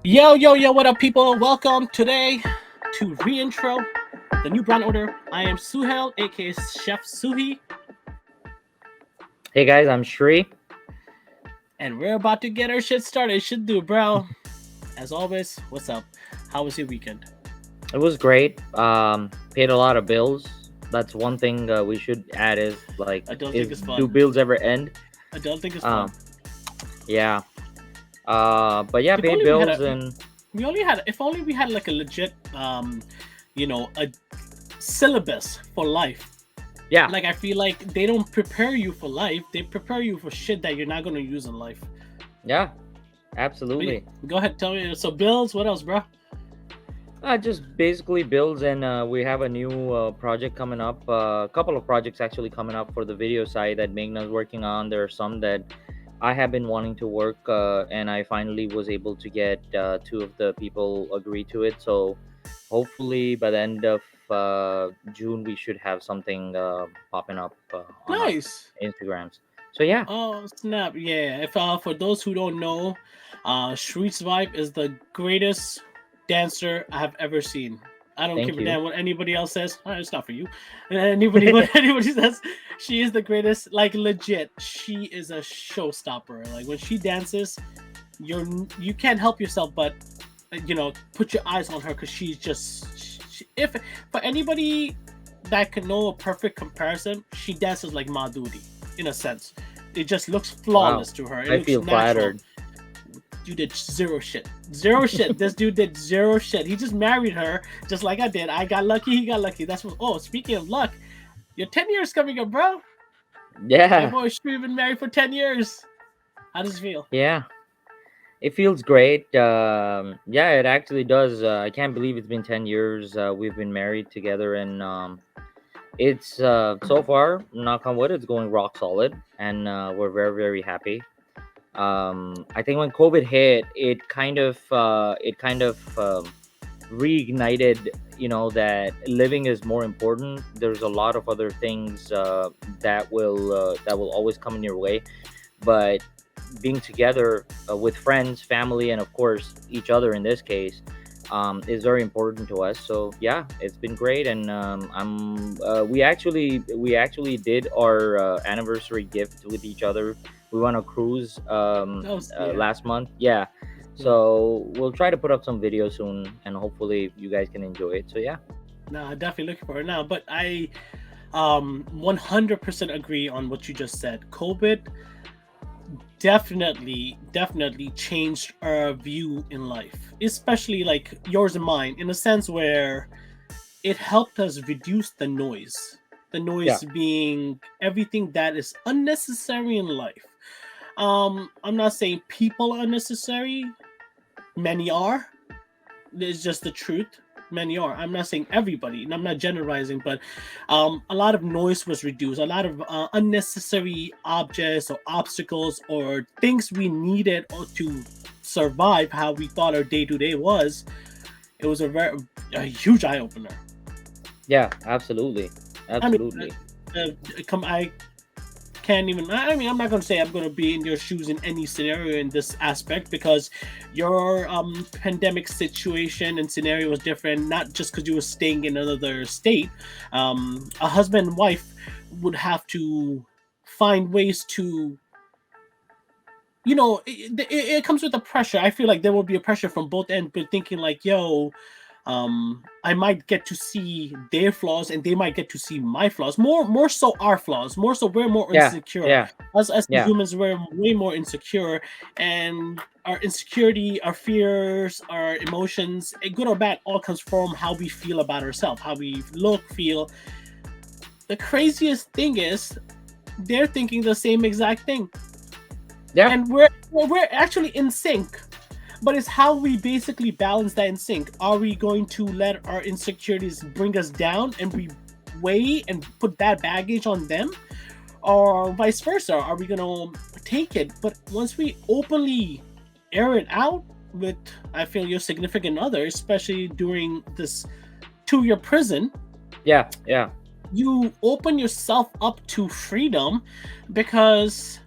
Yo, yo, yo, what up, people? Welcome today to Reintro, the new brand order. I am Suhel, aka Chef Suhi, Hey guys, I'm Shri. and we're about to get our shit started. Should do, bro. As always, what's up? How was your weekend? It was great. Paid a lot of bills. That's one thing we should add is like, Adulting is is do fun. bills ever end? Adulting is Um, fun. yeah. But yeah, If paid only we had bills a, and we only had, if only we had like a legit, a syllabus for life. yeah, Like I feel like they don't prepare you for life; they prepare you for shit that you're not gonna use in life. yeah, But yeah, absolutely. go ahead, tell me. So bills, what else, bro? Just basically bills, and we have a new project coming up. A couple of projects actually coming up for the video side that Megna's working on. There are some that I have been wanting to work, and I finally was able to get two of the people agree to it. So hopefully by the end of June, we should have something popping up on our Nice. Instagrams. So yeah, Oh snap! Yeah. If for those who don't know, Shreet's Vibe is the greatest dancer I have ever seen. I don't thank give a you. damn what anybody else says. It's not for you. Anybody, what anybody says, she is the greatest. Like legit, she is a showstopper. Like when she dances, you can't help yourself but put your eyes on her because she's just if for anybody that can know a perfect comparison, she dances like Madhuri in a sense. It just looks Wow, flawless to her. It I looks feel natural. flattered. You did zero shit. Zero shit. This dude did zero shit. He just married her just like I did. I got lucky, he got lucky. That's what speaking of luck, your 10 years coming up, bro. My Yeah, boy Shree been married for 10 years. How does it feel? yeah. It feels great. Yeah, it actually does. I can't believe it's been 10 years. We've been married together, and it's so far, knock on wood, it's going rock solid, and we're very, very happy. I think when COVID hit, it kind of reignited, that living is more important. There's a lot of other things that will always come in your way, but being together with friends, family, and of course each other in this case is very important to us. So yeah, it's been great, and we actually did our anniversary gift with each other. We went on a cruise Yeah. last month. Yeah, Yeah. so we'll try to put up some videos soon, and hopefully you guys can enjoy it. So yeah, No, I'm definitely looking for it now. But I 100% agree on what you just said. COVID definitely changed our view in life, especially like yours and mine, in a sense where it helped us reduce the noise. The yeah, noise being everything that is unnecessary in life. I'm not saying people are unnecessary. Many are. It's just the truth. Many are. I'm not saying everybody, and I'm not generalizing, but a lot of noise was reduced. A lot of unnecessary objects or obstacles or things we needed to survive how we thought our day to day was. It was a huge eye opener. yeah, absolutely, I mean, absolutely. I can't even. I mean, I'm not going to say I'm going to be in your shoes in any scenario in this aspect because your pandemic situation and scenario was different. Not just because you were staying in another state. A husband and wife would have to find ways to. It comes with a pressure. I feel like there will be a pressure from both ends, but thinking like, yo, I might get to see their flaws and they might get to see my flaws, more so our flaws, more so we're more Yeah, insecure. yeah, As yeah, humans, we're way more insecure, and our insecurity, our fears, our emotions, good or bad, all comes from how we feel about ourselves, how we look, feel. The craziest thing is they're thinking the same exact thing, yeah. and we're actually in sync, but it's how we basically balance that in sync. Are we going to let our insecurities bring us down and we weigh and put that baggage on them, or vice versa? Are we going to take it, but once we openly air it out with, I feel, your significant other, especially during this 2-year prison, Yeah, yeah, you open yourself up to freedom because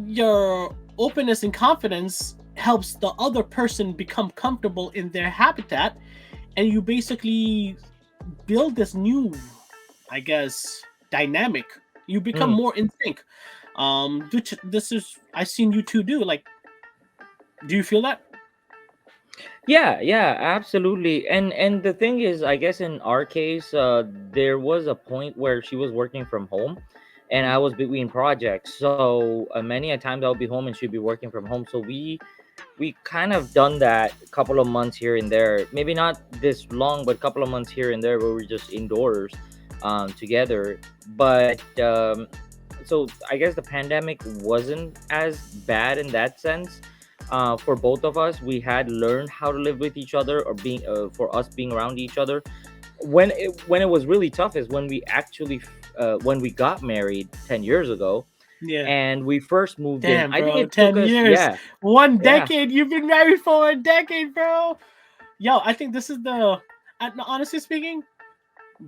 your openness and confidence helps the other person become comfortable in their habitat, and you basically build this new, I guess, dynamic. You become Mm. more in sync. Which this is I've seen you two do. Like, do you feel that? Yeah, yeah, absolutely. And the thing is, I guess in our case, there was a point where she was working from home, and I Mm. was between projects. So many a times I'll be home and she'd be working from home. So we kind of done that a couple of months here and there. Maybe not this long, but a couple of months here and there where we're just indoors, together. But so I guess the pandemic wasn't as bad in that sense. For both of us, we had learned how to live with each other, or being for us being around each other. When it was really tough is when we actually when we got married 10 years ago, Yeah. and we first moved in. Damn, I think bro. it took 10 us, years. yeah, One yeah, decade. You've been married for a decade, bro. Yo, I think this is the. No, honestly speaking,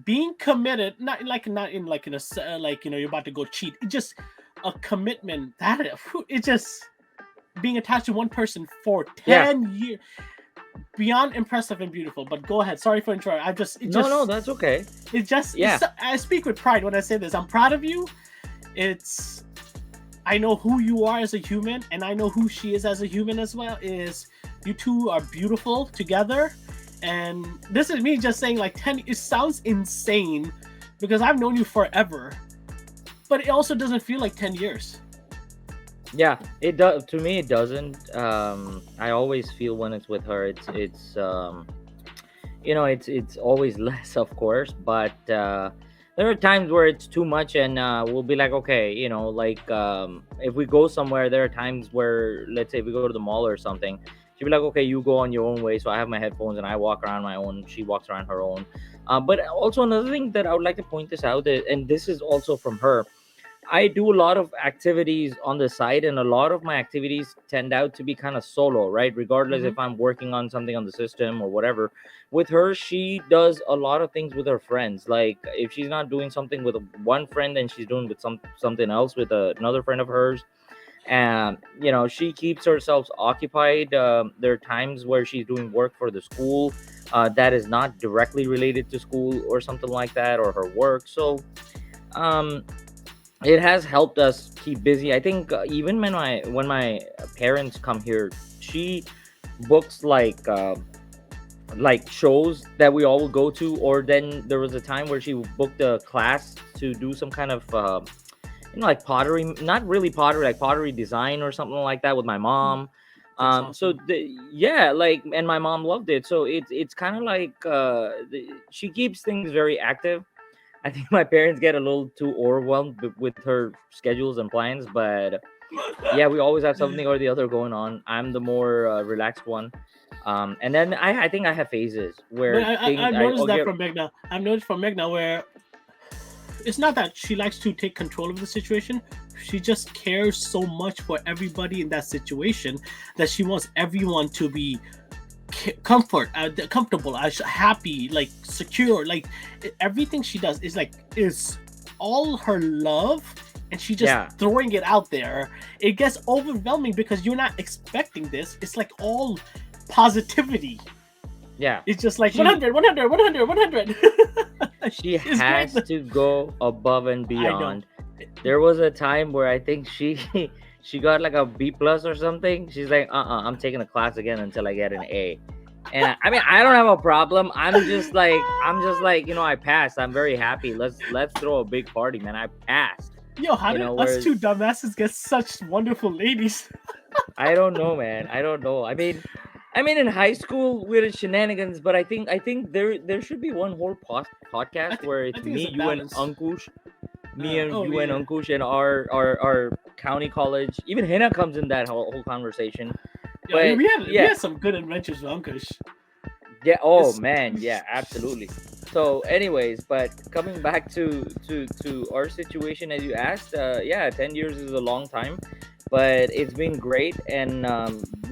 being committed, not in like in a like you're about to go cheat. It just a commitment that it just being attached to one person for yeah. 10 years, beyond impressive and beautiful. But go ahead. Sorry for interrupting. I just No, no, that's okay. it's, Yeah, I speak with pride when I say this. I'm proud of you. It's I know who you are as a human, and I know who she is as a human as well. Is you two are beautiful together, and this is me just saying like 10. It sounds insane because I've known you forever, but it also doesn't feel like 10 years. yeah. It does to me. It doesn't. I always feel when it's with her, it's always less, of course, but there are times where it's too much, and we'll be like, okay, like, if we go somewhere, there are times where, let's say, if we go to the mall or something, she'll be like, okay, you go on your own way, so I have my headphones and I walk around my own, she walks around her own. But also another thing that I would like to point this out, and this is also from her. I do a lot of activities on the side, and a lot of my activities tend out to be kind of solo, right? Regardless Mm-hmm. if I'm working on something on the system or whatever. With her, she does a lot of things with her friends. Like if she's not doing something with one friend, then she's doing with something else with another friend of hers. And she keeps herself occupied. There are times where she's doing work for the school that is not directly related to school or something like that, or her work. So um it has helped us keep busy. I think even when my parents come here, she books like shows that we all will go to. Or then there was a time where she booked a class to do some kind of like pottery, not really pottery, like pottery design or something like that, with my mom. That's So awesome. yeah, like, and my mom loved it. So it's kind of like she keeps things very active. I think my parents get a little too overwhelmed with her schedules and plans, but yeah, we always have something or the other going on. I'm the more relaxed one. And then I think I have phases But where things I've I noticed that okay. from Megna. I've noticed from Megna where it's not that she likes to take control of the situation. She just cares so much for everybody in that situation that she wants everyone to be comfortable, happy, like secure. Like everything she does is all her love, and she just Yeah, throwing it out there. It gets overwhelming because you're not expecting this. It's like all positivity. yeah. It's just like She 100, 100, 100, 100. she It's great. has to go above and I know. beyond. There was a time where I think she she got like a B plus or something. She's like, I'm taking the class again until I get an A. And I mean, I don't have a problem. I'm just like, I passed. I'm very happy. Let's throw a big party, man. I passed. Yo, how did us Whereas two dumbasses get such wonderful ladies? I don't know, man. I don't know. I mean, in high school we did shenanigans, but I think there should be one whole podcast where I it's think it's me, a you, and balance. Ankush, me and Oh you and yeah. Ankush, and our county college. Even Hina comes in that whole conversation. Yeah, But we yeah, had some good adventures with Unkush. yeah. Oh It's man, yeah, absolutely. So, anyways, but coming back to our situation, as you asked, yeah, 10 years is a long time, but it's been great, and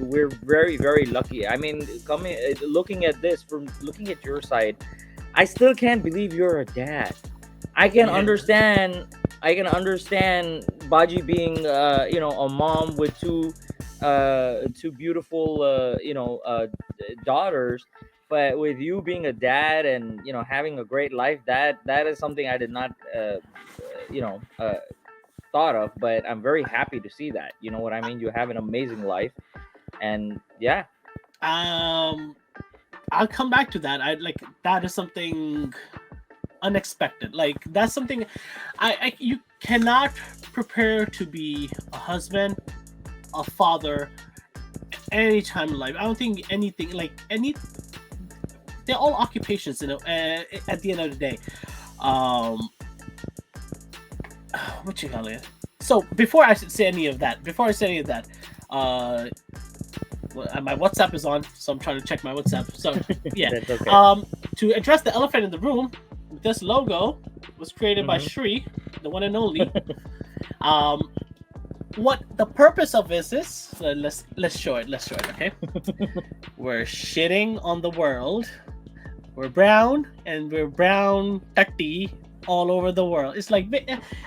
we're very very lucky. I mean, coming looking at this from looking at your side, I still can't believe you're a dad. I can yeah. understand. I can understand Baji being, a mom with two two beautiful daughters, but with you being a dad and having a great life, that is something I did not you know thought of, but I'm very happy to see that. You know what I mean? You have an amazing life, and yeah. Um, I'll come back to that. I like that is something unexpected. Like that's something I you cannot prepare to be a husband, a father, any time in life. I don't think anything like any. They're all occupations, at the end of the day, um, what you call it? So before I say any of that, uh, my WhatsApp is on, so I'm trying to check my WhatsApp. So yeah, That's okay. um, to address the elephant in the room, this logo was created by Hmm. Shri, the one and only. Um, what the purpose of this is? Let's show it. Let's show it. Okay, we're shitting on the world. We're brown, and we're brown takti all over the world. It's like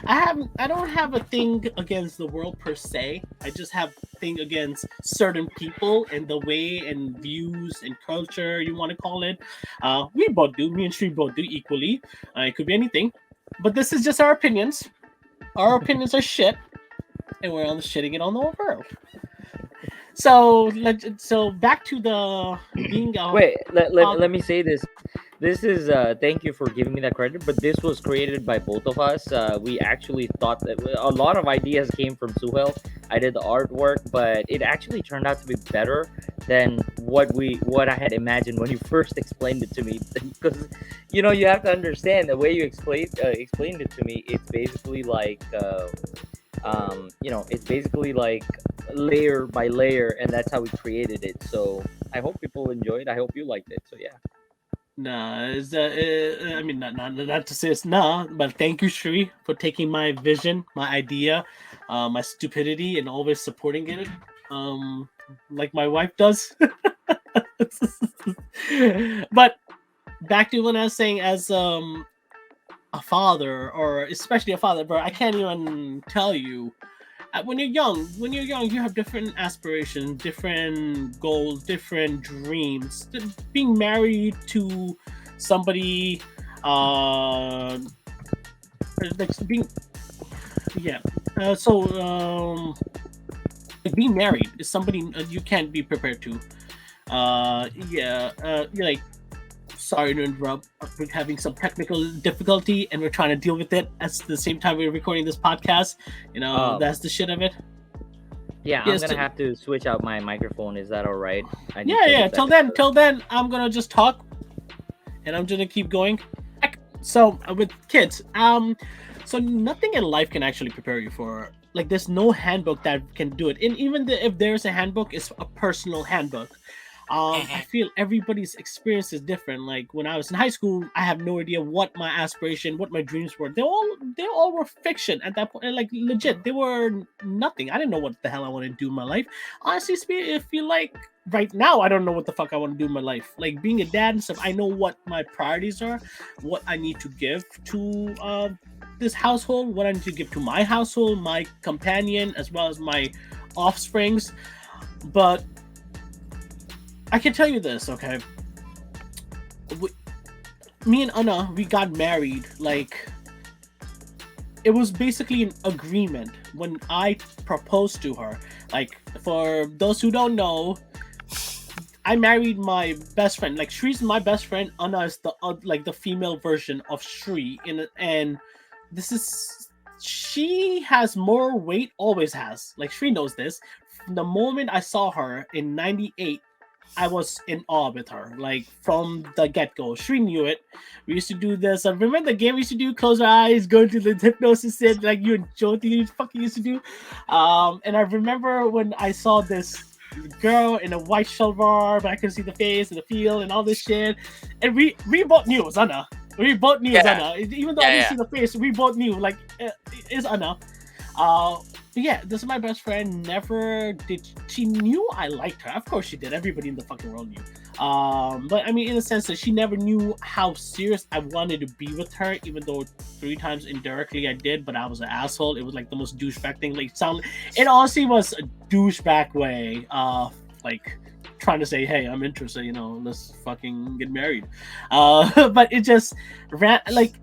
I don't have a thing against the world per se. I just have a thing against certain people and the way and views and culture you want to call it. We both do. Me and Sri both do equally. It could be anything, but this is just our opinions. Our opinions are shit, and we're on the shitting it on the whole world. So back to the being a Wait, let father. me say this. This is thank you for giving me that credit, but this was created by both of us. We actually thought that a lot of ideas came from Suhel. I did the artwork, but it actually turned out to be better than what I had imagined when you first explained it to me. Because you have to understand the way you explained it to me. It's basically like it's basically like layer by layer, and that's how we created it. So I hope people enjoyed. I hope you liked it. So yeah. Nah, I mean, not to say it's nah, but thank you, Shri, for taking my vision, my idea, my stupidity, and always supporting it, um, like my wife does. But back to what I was saying, as a father, or especially a father, bro, I can't even tell you. When you're young, you have different aspirations, different goals, different dreams. Being married to somebody, uh like being yeah so like being married is somebody you can't be prepared to. You're like, sorry to interrupt, we're having some technical difficulty and we're trying to deal with it at the same time we're recording this podcast. Um, That's the shit of it. yeah, I'm Yes. gonna have to switch out my microphone. Is that all right? I need Yeah, to yeah. hook that Till then, together. till then, I'm gonna just talk, and I'm gonna keep going. So with kids, so nothing in life can actually prepare you for, like, there's no handbook that can do it. And even if there's a handbook, it's a personal handbook. I feel everybody's experience is different. Like when I was in high school, I have no idea what my aspiration, what my dreams were. They all were fiction at that point. And, like, legit, they were nothing. I didn't know what the hell I want to do in my life. Honestly, I feel like right now I don't know what the fuck I want to do in my life. Like being a dad and stuff, I know what my priorities are, what I need to give to this household, what I need to give to my household, my companion, as well as my offsprings. But I can tell you this, okay? We, Me and Anna, we got married. Like, it was basically an agreement when I proposed to her. Like, for those who don't know, I married my best friend. Like, Shri's my best friend. Anna is the female version of Shri. And this is she has more weight. Always has. Like, Shri knows this. The moment I saw her in '98, I was in awe with her, like from the get go. She knew it. We used to do this. I remember the game we used to do: close our eyes, go to the hypnosis set, like you and Jyoti fucking used to do. And I remember when I saw this girl in a white shalvar, but I could see the face and the feel and all this shit. And we both knew it was Anna. We both knew it was Yeah, Anna. Even though I yeah, didn't yeah. see the face, we both knew, like, it's Anna. But yeah, this is my best friend. Never did she knew I liked her. Of course she did. Everybody in the fucking world knew. But I mean, in a sense that she never knew how serious I wanted to be with her, even though 3 times indirectly I did. But I was an asshole. It was like the most douchebag thing. Like sound. It honestly was a douchebag way of like trying to say, "Hey, I'm interested. You know, let's fucking get married." But it just ran like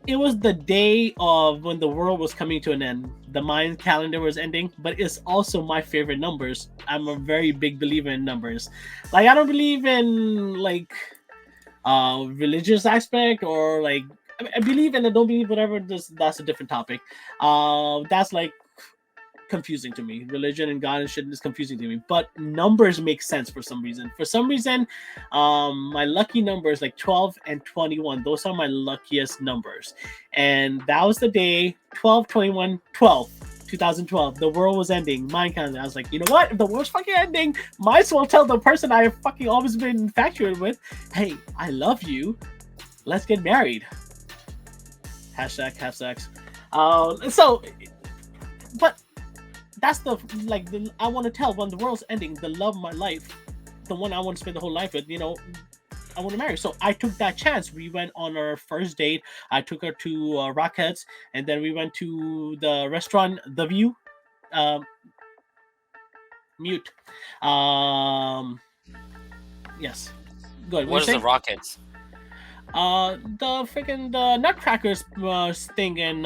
it was the day of when the world was coming to an end. The Mayan calendar was ending, but it's also my favorite numbers. I'm a very big believer in numbers. Like I don't believe in like religious aspect or like I believe and I don't believe whatever. That's a different topic. That's like confusing to me. Religion and God and shit is confusing to me. But numbers make sense for some reason. For some reason, my lucky numbers like 12 and 21. Those are my luckiest numbers. And that was the day 12, 21, 12. 2012, the world was ending. Mine kind of. I was like, you know what? If the world's fucking ending, might as well tell the person I have fucking always been infatuated with, hey, I love you. Let's get married. Hashtag have sex. So, but that's the like the, I want to tell when the world's ending, the love of my life, the one I want to spend the whole life with, you know, I want to marry. So I took that chance. We went on our first date. I took her to Rockheads, and then we went to the restaurant, The View. Um, Mute. Um, yes. Good. What are you What is the saying? Rockets? The freaking the Nutcrackers thing in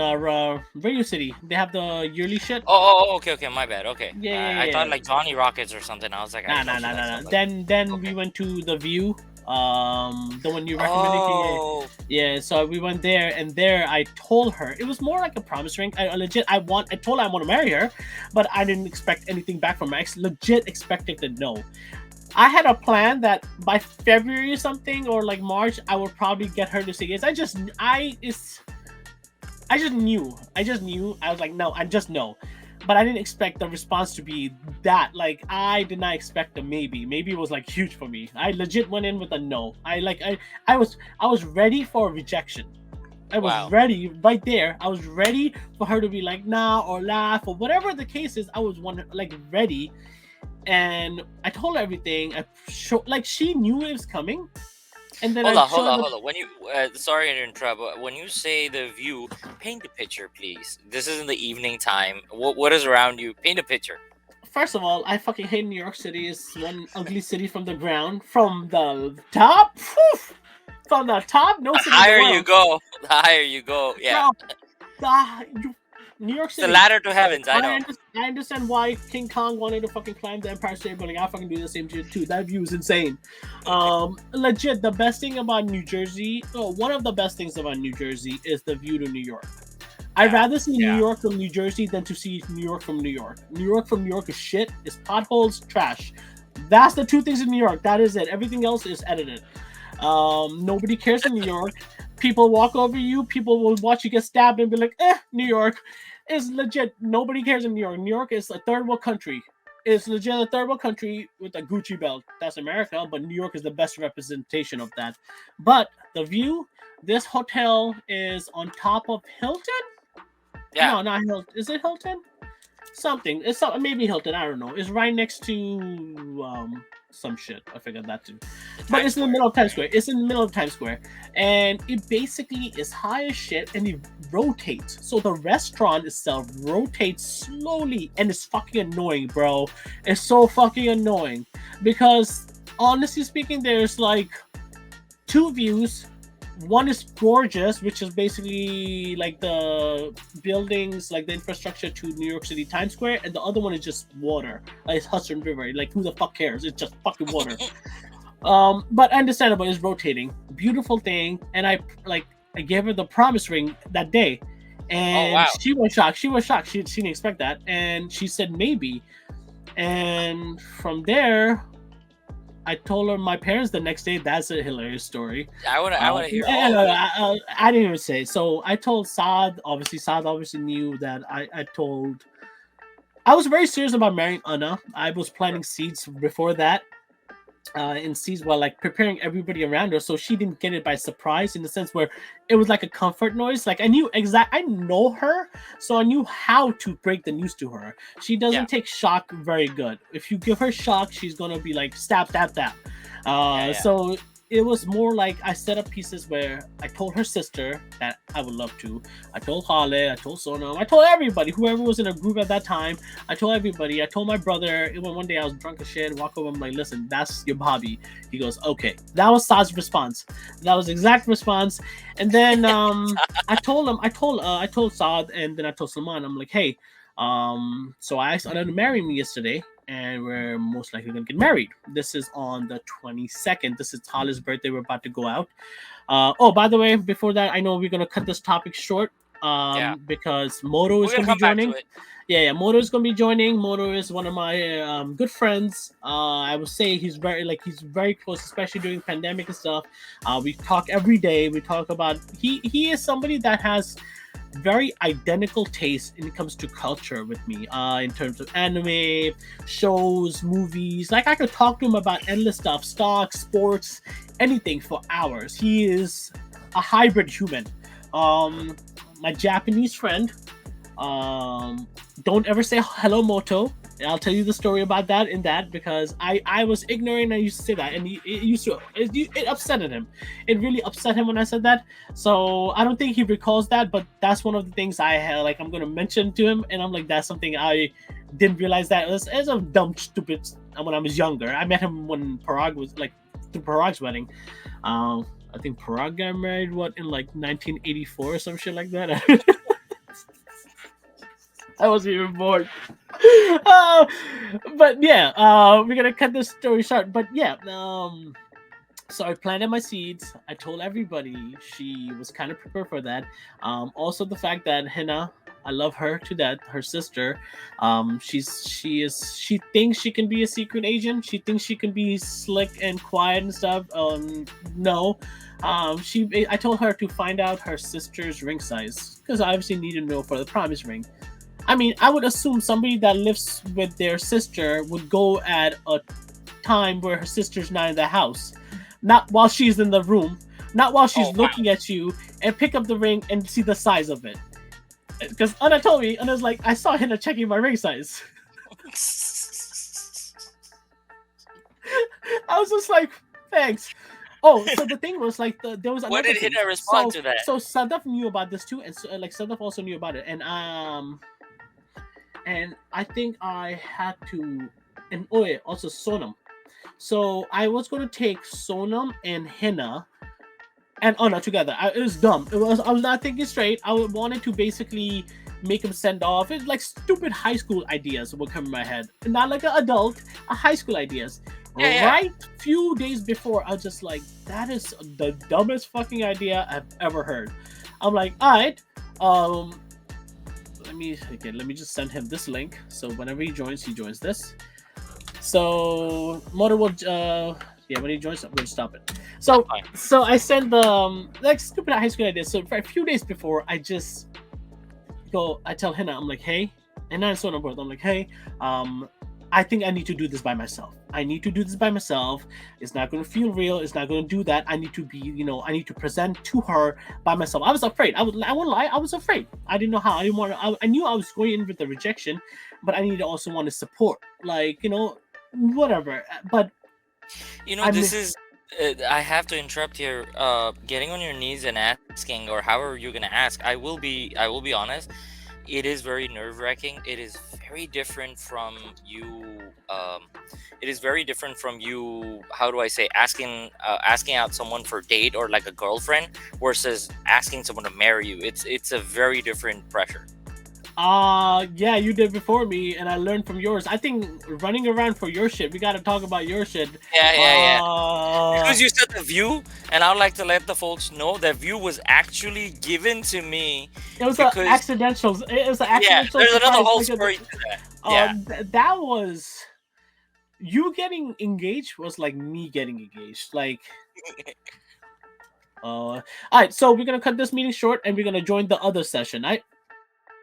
Radio City. They have the yearly shit. Okay, okay, my bad. Okay, Yeah, yeah, I yeah. thought Yeah. like Johnny Rockets or something. I was like, I Nah, nah, thought you nah, like nah, some nah. like. Then we Okay. went to the View, the one you recommended. Yeah, Oh, yeah. So we went there, and there I told her it was more like a promise ring. I legit, I told her I want to marry her, but I didn't expect anything back from her. I legit expected the no. I had a plan that by February or something or like March, I would probably get her to say yes. I just knew. I just knew. I was like, no, I just know. But I didn't expect the response to be that. Like, I did not expect a maybe. Maybe was like huge for me. I legit went in with a no. I was ready for a rejection. I was wow. ready right there. I was ready for her to be like nah or laugh or whatever the case is. I was like ready, and I told her everything. Like she knew it was coming, and then Hold I on, hold showed on, her hold on. When you, sorry to interrupt, but when you say the view, paint the picture, please. This is in the evening time. What is around you? Paint a picture. First of all, I fucking hate New York City. It's one ugly city from the ground. From the top, whew, from the top, no The city in the higher you world, go, the higher you go. Yeah, bro. New York it's the City. ladder to heavens. I know. I understand why King Kong wanted to fucking climb the Empire State Building. I fucking do the same shit too. That view is insane. Legit, the best thing about New Jersey, one of the best things about New Jersey is the view to New York. I'd Yeah, rather see New yeah. York from New Jersey than to see New York from New York. New York from New York is shit. It's potholes, trash. That's the two things in New York. That is it. Everything else is edited. Nobody cares in New York. People walk over you. People will watch you get stabbed and be like, New York is legit. Nobody cares in New York. New York is a third world country. It's legit a third world country with a Gucci belt. That's America, but New York is the best representation of that. But the view, this hotel is on top of Hilton. Yeah, No, not Hilton. Is it Hilton? Something. It's maybe Hilton. I don't know. It's right next to some shit. I forgot that too. the But Times it's in the Square, middle of Times right? Square. It's in the middle of Times Square, and it basically is high as shit, and it rotates. So the restaurant itself rotates slowly, and it's fucking annoying, bro. It's so fucking annoying because honestly speaking, there's like two views. One is gorgeous, which is basically like the buildings, like the infrastructure to New York City Times Square, and the other one is just water. Like it's Hudson River. Like who the fuck cares? It's just fucking water. But understandable. It's rotating. Beautiful thing, and I gave her the promise ring that day, Oh and wow. she was shocked. She was shocked. She didn't expect that, and she said maybe, and from there I told her my parents the next day. That's a hilarious story. I wanna hear all of it. I didn't even say. So I told Saad. Obviously, Saad obviously knew that I told. I was very serious about marrying Anna. I was planting seeds before that. In seeds while like preparing everybody around her, so she didn't get it by surprise. In the sense where it was like a comfort noise. Like I know her, so I knew how to break the news to her. She Yeah. doesn't take shock very good. If you give her shock, she's gonna be like stab, stab, stab. Yeah, yeah. So it was more like I set up pieces where I told her sister that I would love to. I told Hale, I told Sonam, I told everybody, whoever was in a group at that time. I told everybody. I told my brother. Even one day I was drunk as shit. Walk over, I'm like, listen, that's your hobby. He goes, okay. That was Saad's response. That was exact response. And then I told him, I told Saad, and then I told Salman, I'm like, hey, so I asked Anna to marry me yesterday, and we're most likely gonna get married. This is on the 22nd. This is Tali's birthday. We're about to go out. Oh, by the way, before that, I know we're gonna cut this topic short. Yeah. Because Moto We're is gonna gonna be come back to joining. it. Yeah, Moto is gonna be joining. Moto is one of my good friends. I would say he's very close, especially during pandemic and stuff. We talk every day. We talk about he is somebody that has very identical taste when it comes to culture with me. In terms of anime, shows, movies. Like I could talk to him about endless stuff, stocks, sports, anything for hours. He is a hybrid human. My Japanese friend, don't ever say hello, Moto. I'll tell you the story about that in that, because I was ignorant. I used to say that, and it upset him. It really upset him when I said that. So I don't think he recalls that, but that's one of the things I had, like, I'm gonna mention to him, and I'm like, that's something I didn't realize that it was a dumb stupid when I was younger. I met him when Parag was like to Parag's wedding. I think Parag got married in like 1984 or some shit like that. I wasn't even born. Uh, but yeah, we're gonna cut this story short. But yeah, so I planted my seeds. I told everybody. She was kind of prepared for that. Also the fact that Hina, I love her to death. Her sister, she thinks she can be a secret agent. She thinks she can be slick and quiet and stuff. No. I told her to find out her sister's ring size, because I obviously need to know for the promise ring. I mean, I would assume somebody that lives with their sister would go at a time where her sister's not in the house, not while she's in the room, not while she's Oh, wow. looking at you, and pick up the ring and see the size of it. Because Anna told me, Anna's like, I saw Hina checking my ring size. I was just like, thanks. Oh, so the thing was like, there was What another did thing. Hina respond So, to that? so Sadaf knew about this too, and so, like Sadaf also knew about it, and I think I had to, and oh yeah, also Sonam. So I was gonna take Sonam and Hina and Anna together. It was dumb. I'm not thinking straight. I wanted to basically make him send off. It's like stupid high school ideas would come in my head, not like an adult, a high school ideas. Yeah, yeah. Right, few days before, I was just like, that is the dumbest fucking idea I've ever heard. I'm like, all right, let me just send him this link. So whenever he joins this. So Motor will yeah, when he joins, I'm gonna stop it. So Fine. so I sent the like stupid high school ideas. So for a few days before, I tell Hina, I'm like, hey, and then so on board. I'm like, hey, I think I need to do this by myself. I need to do this by myself. It's not going to feel real. It's not going to do that. I need to be, I need to present to her by myself. I was afraid. I won't lie. I was afraid. I didn't know how. I didn't want to. I knew I was going in with the rejection, but I needed to also want to support. Like, whatever. But This is. I have to interrupt here. Getting on your knees and asking, or however you're gonna ask, I will be honest. It is very nerve-wracking. It is very different from you. It is very different from you. How do I say, asking out someone for date or like a girlfriend versus asking someone to marry you. It's a very different pressure. Yeah, you did before me, and I learned from yours. I think running around for your shit. We got to talk about your shit. Yeah. Because you said the view, and I would like to let the folks know that view was actually given to me. It was an accidental. It was an accidental. There's another surprise whole because, story to that. Yeah. That was you getting engaged was like me getting engaged. Like, all right. So we're gonna cut this meeting short, and we're gonna join the other session.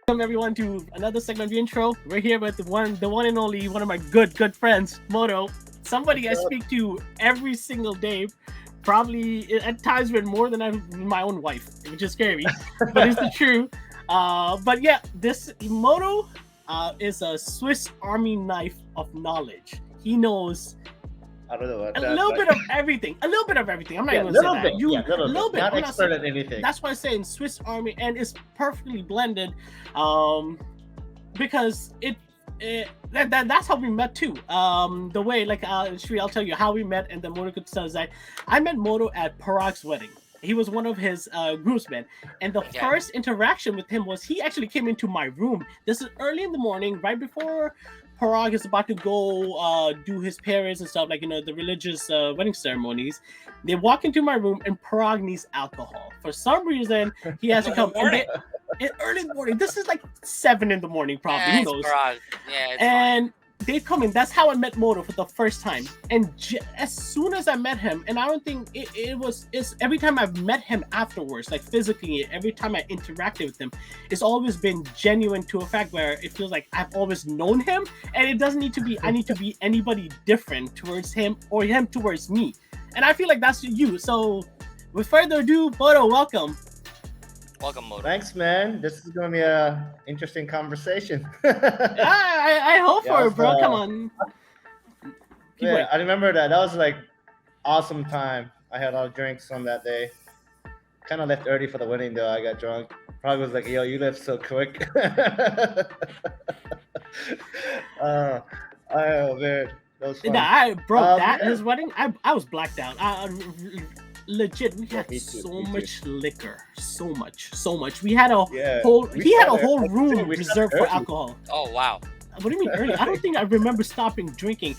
Welcome everyone to another segment of the intro. We're here with the one and only one of my good friends, Moto. Somebody I speak to every single day, probably at times with more than my own wife, which is scary, but it's the truth. But yeah, this Moto is a Swiss Army knife of knowledge. He knows I don't know about A that, little but bit of everything. A I'm not yeah, even gonna say little that. bit, yeah, A little little bit. bit. Not I'm not expert saying. at anything. That's why I say in Swiss Army, and it's perfectly blended, um, because that's how we met too. The way like Sri, I'll tell you how we met, and then Moto could tell us that I met Moto at Parag's wedding. He was one of his groomsmen, and the Okay. first interaction with him was he actually came into my room. This is early in the morning, right before Parag is about to go do his parents and stuff, like the religious wedding ceremonies. They walk into my room, and Parag needs alcohol. For some reason, he has In to the come, and morning. early in the morning. This is like 7 in the morning, probably. Yeah, Who it's knows? Prague. Yeah, it's fine. And they come in. That's how I met Moto for the first time. And as soon as I met him, and I don't think it's every time I've met him afterwards, like physically, every time I interacted with him, it's always been genuine to a fact where it feels like I've always known him, and it doesn't need to be I need to be anybody different towards him or him towards me. And I feel like that's you. So, with further ado, Moto, welcome. Welcome, Moto. Thanks, man. This is gonna be a interesting conversation. I hope Yeah, for I it, bro. was, Come on. Keep yeah, going. I remember that. That was like awesome time. I had a lot of drinks on that day. Kind of left early for the wedding though. I got drunk. Probably was like, "Yo, you left so quick." Oh man, that was fun. That Yeah. his wedding, I was blacked out. Legit, we had Me too, so me too. much liquor, so much. We had a Yeah, whole we he had a started- whole like I room said, we reserved started for early. alcohol. Oh wow. What do you mean early? I don't think I remember stopping drinking.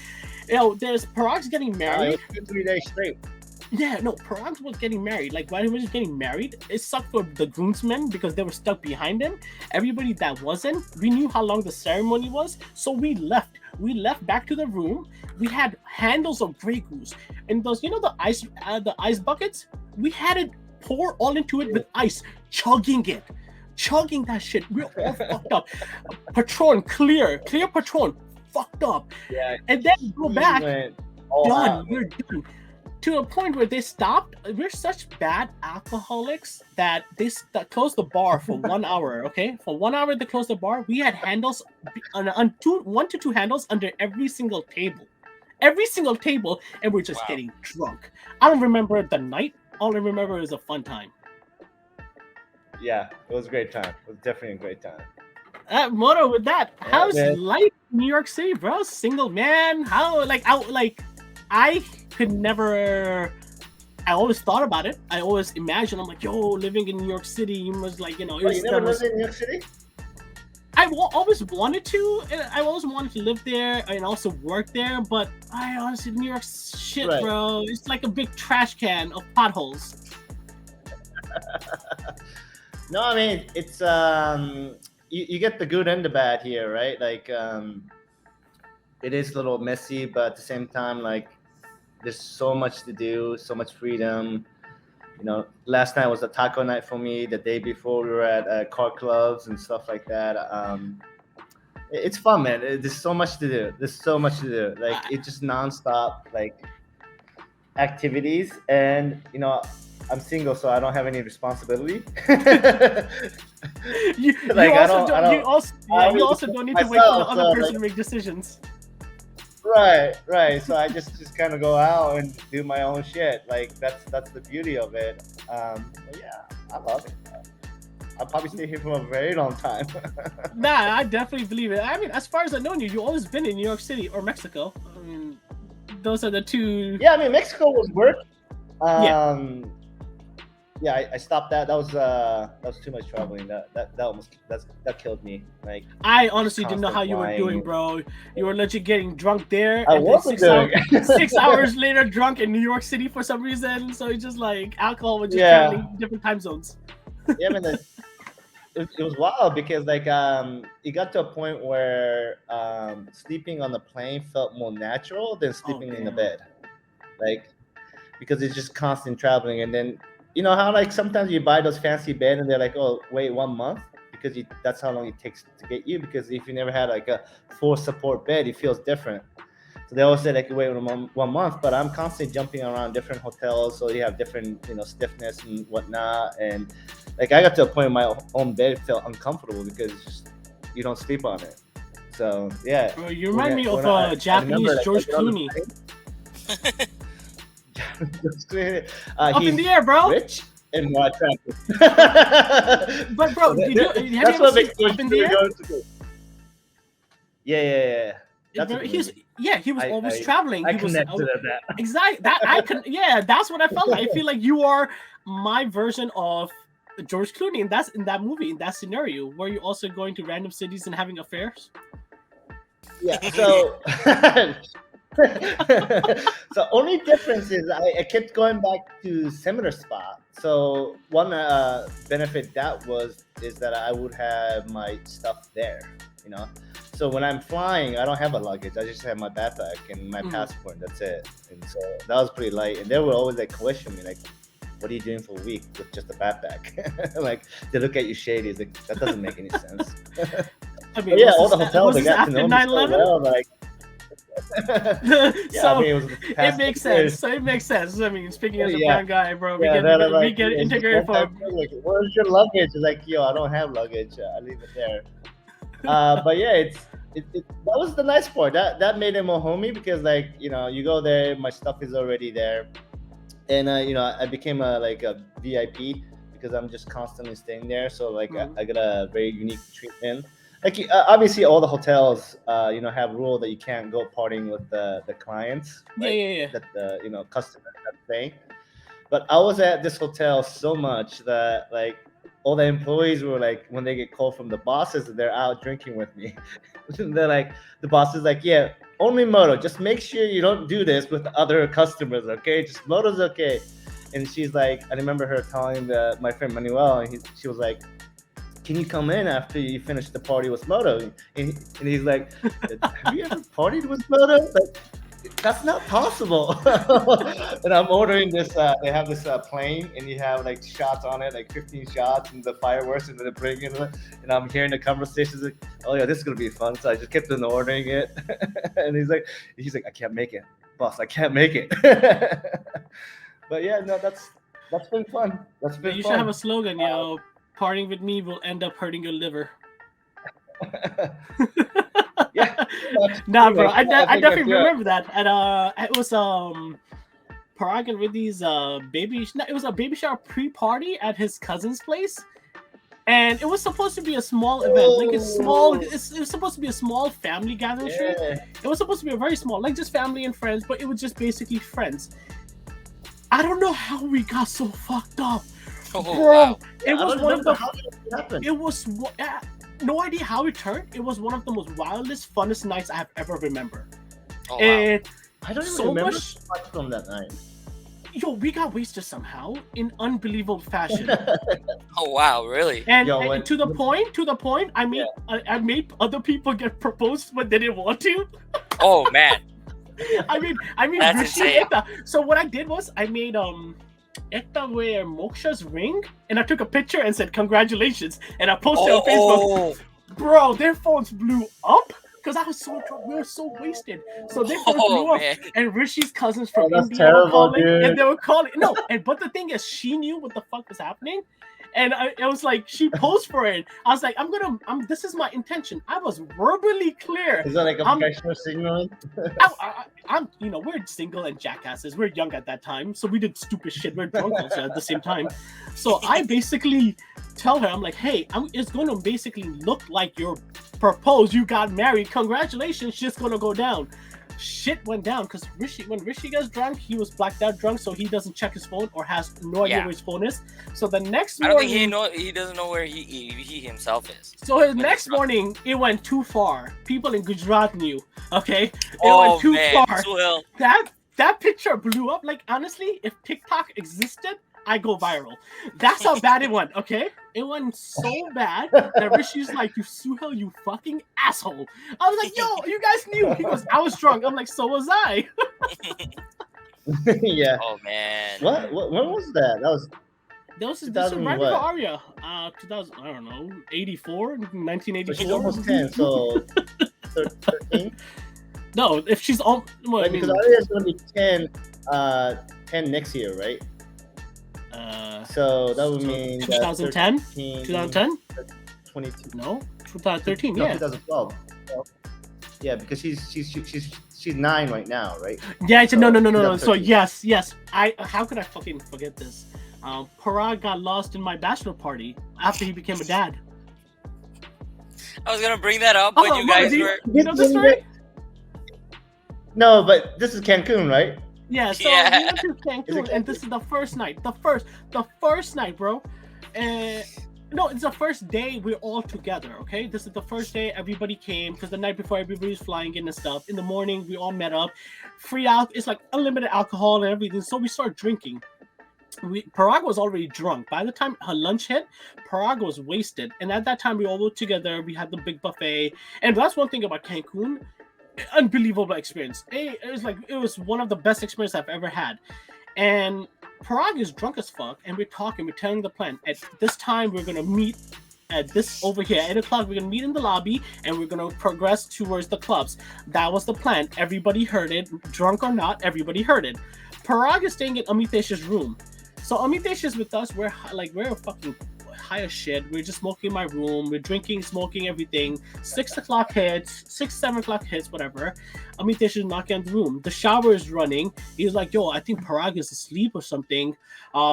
There's Parag's getting It married. was 2-3 days straight. Yeah, no, Parag was getting married. Like, while he was getting married, it sucked for the groomsmen because they were stuck behind him. Everybody that wasn't, we knew how long the ceremony was, so we left. We left back to the room. We had handles of Grey Goose, and those, the ice buckets. We had it pour all into it with ice, chugging that shit. We're all fucked up. Patron, clear Patron, fucked up. Yeah, And then go we back, went all done. out. We're done. To a point where they stopped. We're such bad alcoholics that they closed the bar for 1 hour. Okay, for 1 hour they closed the bar. We had handles on 1 to 2 handles under every single table, and we're just Wow. getting drunk. I don't remember the night. All I remember is a fun time. Yeah, it was a great time. It was definitely a great time. Moto, with that, Yeah, how's man. life in New York City, bro? Single man? How I could never. I always thought about it. I always imagined. I'm like, yo, living in New York City, you must Oh, you never lived in New York City? I always wanted to. And I always wanted to live there and also work there. But I honestly, New York shit, Right. bro. It's like a big trash can of potholes. No, I mean it's you get the good and the bad here, right? Like it is a little messy, but at the same time, like there's so much to do, so much freedom. Last night was a taco night for me. The day before we were at car clubs and stuff like that. It's fun, man. There's so much to do. Like it's just nonstop, like activities, and I'm single, so I don't have any responsibility. You Like, I also don't- I don't. You don't- also I you don't also don't need to wait for the myself, other so, person like- to make decisions. Right. So I just kind of go out and do my own shit. Like that's the beauty of it. But yeah, I love it. I'll probably stay here for a very long time. Nah, I definitely believe it. I mean, as far as I've known you, you've always been in New York City or Mexico. I mean, those are the two. Yeah, I mean Mexico was work. Yeah. Yeah, I stopped that. That was too much traveling. That killed me. Like I honestly didn't know how constant you were wine. doing, bro. You were legit getting drunk there, I and then wasn't doing. 6 hours later, drunk in New York City for some reason. So it's just like alcohol was just Yeah. traveling different time zones. Yeah, man, it was wild because like it got to a point where sleeping on the plane felt more natural than sleeping in the damn. bed, like because it's just constant traveling. And then you know how like sometimes you buy those fancy bed and they're like, oh wait 1 month because that's how long it takes to get you, because if you never had like a full support bed it feels different. So they always say like wait 1 month, but I'm constantly jumping around different hotels, so you have different stiffness and whatnot. And like I got to a point where my own bed felt uncomfortable because it's just, you don't sleep on it. So yeah, Bro, you remind me of I Japanese remember, like, George I got on the Clooney. plane. Up in He's the air, bro. rich and more attractive. But bro, have you That's ever what seen makes George Up in the Clooney Air? go to. Yeah. That's a good He's movie. he was always I traveling. I He was connected to that. exactly that I can that's what I felt like. I feel like you are my version of George Clooney, and that's in that movie, in that scenario, where you're also going to random cities and having affairs. Yeah. So. So only difference is I kept going back to similar spot. So one benefit that was is that I would have my stuff there, you know. So when I'm flying, I don't have a luggage. I just have my backpack and my passport. That's it. And so that was pretty light. And they would always like question me, like, "What are you doing for a week with just a backpack?" Like they look at you shady. It's like that doesn't make any sense. I mean, Yeah, all the hotels they got to after know me so 9/11? well, like. Yeah, So I mean, it makes sense. So it makes sense. I mean, speaking as a Yeah. brown guy, bro, we Yeah, we get integrated for. Like, where's your luggage? It's like, yo, I don't have luggage. I leave it there. But yeah, it that was the nice part. That made him a homie because, like, you know, you go there, my stuff is already there, and you know, I became a VIP because I'm just constantly staying there. So like, I got a very unique treatment. Like obviously, all the hotels, you know, have rule that you can't go partying with the clients. Right? Yeah. That the customers are staying. But I was at this hotel so much that like all the employees were like, when they get called from the bosses, they're out drinking with me. They're like, the boss is like, yeah, only Moto. Just make sure you don't do this with other customers, okay? Just Moto's okay. And she's like, I remember her telling my friend Manuel, and she was like, can you come in after you finish the party with Moto? And he's like, have you ever partied with Moto? Like, that's not possible. And I'm ordering this. They have this plane, and you have like shots on it, like 15 shots, and the fireworks, and then they bring it. And I'm hearing the conversations like, "Oh yeah, this is gonna be fun." So I just kept on ordering it. And he's like, "I can't make it, boss. I can't make it." But yeah, no, that's been fun. That's been. You fun. should have a slogan, yo. Partying with me will end up hurting your liver. Yeah. Nah, bro. I definitely remember that. And it was Parag and Ridley's it was a baby shower pre-party at his cousin's place. And it was supposed to be a small event. Like it was supposed to be a small family gathering. Yeah. It was supposed to be a very small, like just family and friends, but it was just basically friends. I don't know how we got so fucked up. Oh, Bro, wow. it was one of the. How did it happen? It was no idea how it turned. It was one of the most wildest, funnest nights I have ever remembered. Oh, wow. And I don't even so remember much much from that night. yo, we got wasted somehow in unbelievable fashion. Oh, wow, really? And, Yo, and when- to the point, I made other people get proposed when they didn't want to. Oh, man. I mean, That's Rishi insane. Ekta. So what I did was I made Ekta wear Moksha's ring, and I took a picture and said congratulations, and I posted on Facebook. Bro, their phones blew up because I was so drunk. We were so wasted. So their phones blew up, man. and Rishi's cousins from that's India were terrible, calling, dude. and they were calling. No, but the thing is, she knew what the fuck was happening. And it was like she posed for it. I was like, this is my intention. I was verbally clear. Is that like a professional signaling? I'm, we're single and jackasses. We're young at that time, so we did stupid shit. We're drunk also at the same time. So I basically tell her, I'm like, hey, it's going to basically look like you're proposed, you got married. Congratulations, shit's going to go down. Shit went down because when Rishi gets drunk, he was blacked out drunk, so he doesn't check his phone or has no idea where his phone is. So the next I morning, don't think he doesn't know where he himself is. so his next morning, it went too far. People in Gujarat knew. Okay, it Oh, went too man. far. Well, That picture blew up. Like honestly, if TikTok existed, I go viral. That's how bad it went. Okay, it went so bad that Rishi's like, "You Suhel, you fucking asshole." I was like, "Yo, you guys knew." He goes, "I was drunk." I'm like, "So was I." Yeah. oh, man. What? When was that? That was. This is 2000 right what? before Arya. 2000. I don't know. 84, But 1984. she's almost 10, so 13. No, if she's all. Well, Right, because Arya's gonna be 10. 10 next year, right? So that would mean 2010. 13, 2010. 22. No, 2013. No, Yeah. 2012. Yeah, because she's 9 right now, right? Yeah, I said no. she's up So 13. yes. How could I fucking forget this? Parag got lost in my bachelor party after he became a dad. I was gonna bring that up when Oh, you Mo, guys do were. you know the story? No, but this is Cancun, right? Yeah, so Yeah. we went to Cancun, and this is the first night. The first night, bro. And no, it's the first day we're all together. Okay, this is the first day everybody came because the night before everybody was flying in and stuff. In the morning, we all met up. Free out. It's like unlimited alcohol and everything. So we start drinking. Parag was already drunk. By the time her lunch hit, Parag was wasted. And at that time, we all were together. We had the big buffet. And that's one thing about Cancun. Unbelievable experience. It was one of the best experiences I've ever had. And Parag is drunk as fuck, and we're talking, we're telling the plan. At this time, we're gonna meet at this over here, 8 o'clock. We're gonna meet in the lobby, and we're gonna progress towards the clubs. That was the plan. Everybody heard it, drunk or not. Everybody heard it. Parag is staying in Amitesh's room, so Amitesh is with us. We're fucking high as shit. We're just smoking in my room. We're drinking, smoking, everything. 6 o'clock hits, 7 o'clock hits, whatever. Amitesh is knocking on the room. The shower is running. He's like, yo, I think Parag is asleep or something.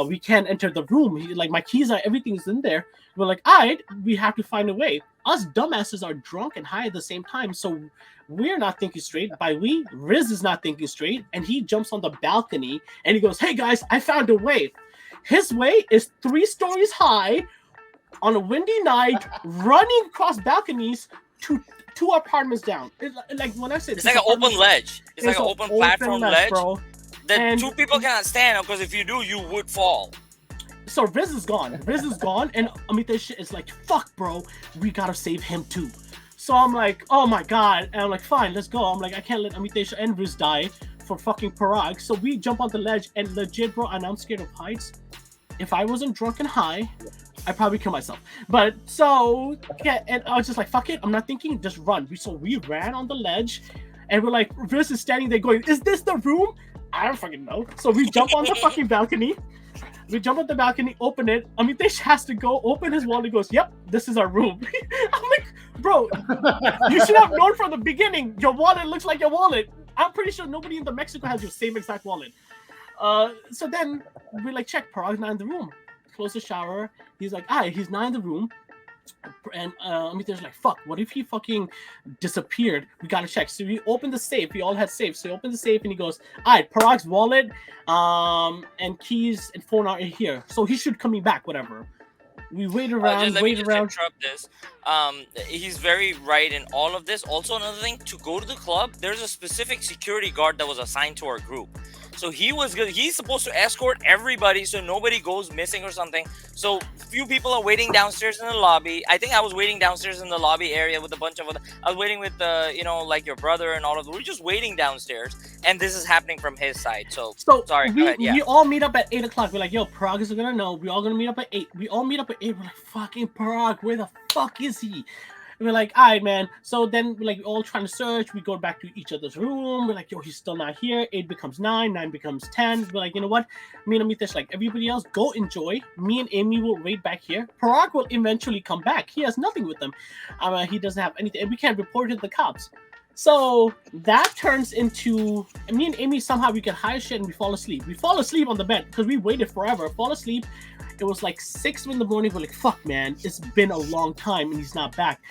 We can't enter the room. My keys are, everything's in there. We're like, all right, we have to find a way. Us dumbasses are drunk and high at the same time, so we're not thinking straight. By we, Riz is not thinking straight, and he jumps on the balcony and he goes, hey guys, I found a way. His way is 3 stories high on a windy night, running across balconies to 2 apartments down. Like when I said, It's like an open ledge. It's like an open platform ledge bro. that And 2 people cannot stand on, because if you do, you would fall. So Riz is gone. And Amitesh is like, fuck, bro, we gotta save him too. So I'm like, oh my god. And I'm like, fine, let's go. I'm like, I can't let Amitesh and Riz die for fucking Parag. So we jump on the ledge, and legit, bro, and I'm scared of heights. If I wasn't drunk and high, I'd probably kill myself. But so, yeah, and I was just like, fuck it, I'm not thinking, just run. So we ran on the ledge, and we're like, Riz is standing there going, is this the room? I don't fucking know. So we jump on the fucking balcony. We jump on the balcony, open it. Amitesh has to go open his wallet. He goes, yep, this is our room. I'm like, bro, you should have known from the beginning. Your wallet looks like your wallet. I'm pretty sure nobody in the Mexico has your same exact wallet. So then we like check, Parag's not in the room. Close the shower. He's like, he's not in the room. And Amitesh like, fuck, what if he fucking disappeared? We gotta check. So we opened the safe. We all had safes. So he opened the safe and he goes, alright, Parag's wallet, and keys and phone are in here. So he should coming back, whatever. We wait around, Let me just interrupt this. He's very right in all of this. Also, another thing, to go to the club, there's a specific security guard that was assigned to our group. So he's supposed to escort everybody so nobody goes missing or something. So few people are waiting downstairs in the lobby. I think I was waiting downstairs in the lobby area with a bunch of other. I was waiting with like your brother and all of them. We're just waiting downstairs, and this is happening from his side. So sorry. Go ahead. Yeah. We all meet up at 8 o'clock. We're like, yo, Parag is gonna know. We all gonna meet up at 8. We all meet up at 8. We're like, fucking Parag, where the fuck is he? And we're like, all right, man. So then we're like all trying to search. We go back to each other's room. We're like, yo, he's still not here. 8 becomes 9. 9 becomes 10. We're like, you know what? Me and Amitesh, like everybody else, go enjoy. Me and Amy will wait back here. Parag will eventually come back. He has nothing with him. He doesn't have anything. And we can't report it to the cops. So that turns into me and Amy somehow we get high shit and we fall asleep. We fall asleep on the bed because we waited forever. Fall asleep. It was like 6 in the morning. We're like, fuck, man, it's been a long time and he's not back.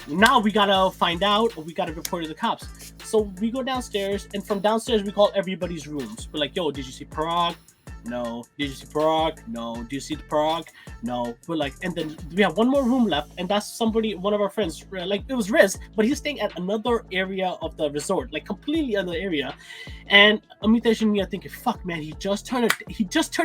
Now we gotta find out, or we gotta report to the cops. So we go downstairs, and from downstairs we call everybody's rooms. We're like, yo, did you see Parag? No. Did you see Parag? No. Do you see the Parag? No. We're like, and then we have one more room left, and that's somebody, one of our friends, like it was Riz, but he's staying at another area of the resort, like completely other area. And Amitesh and me are thinking, fuck, man, he just turned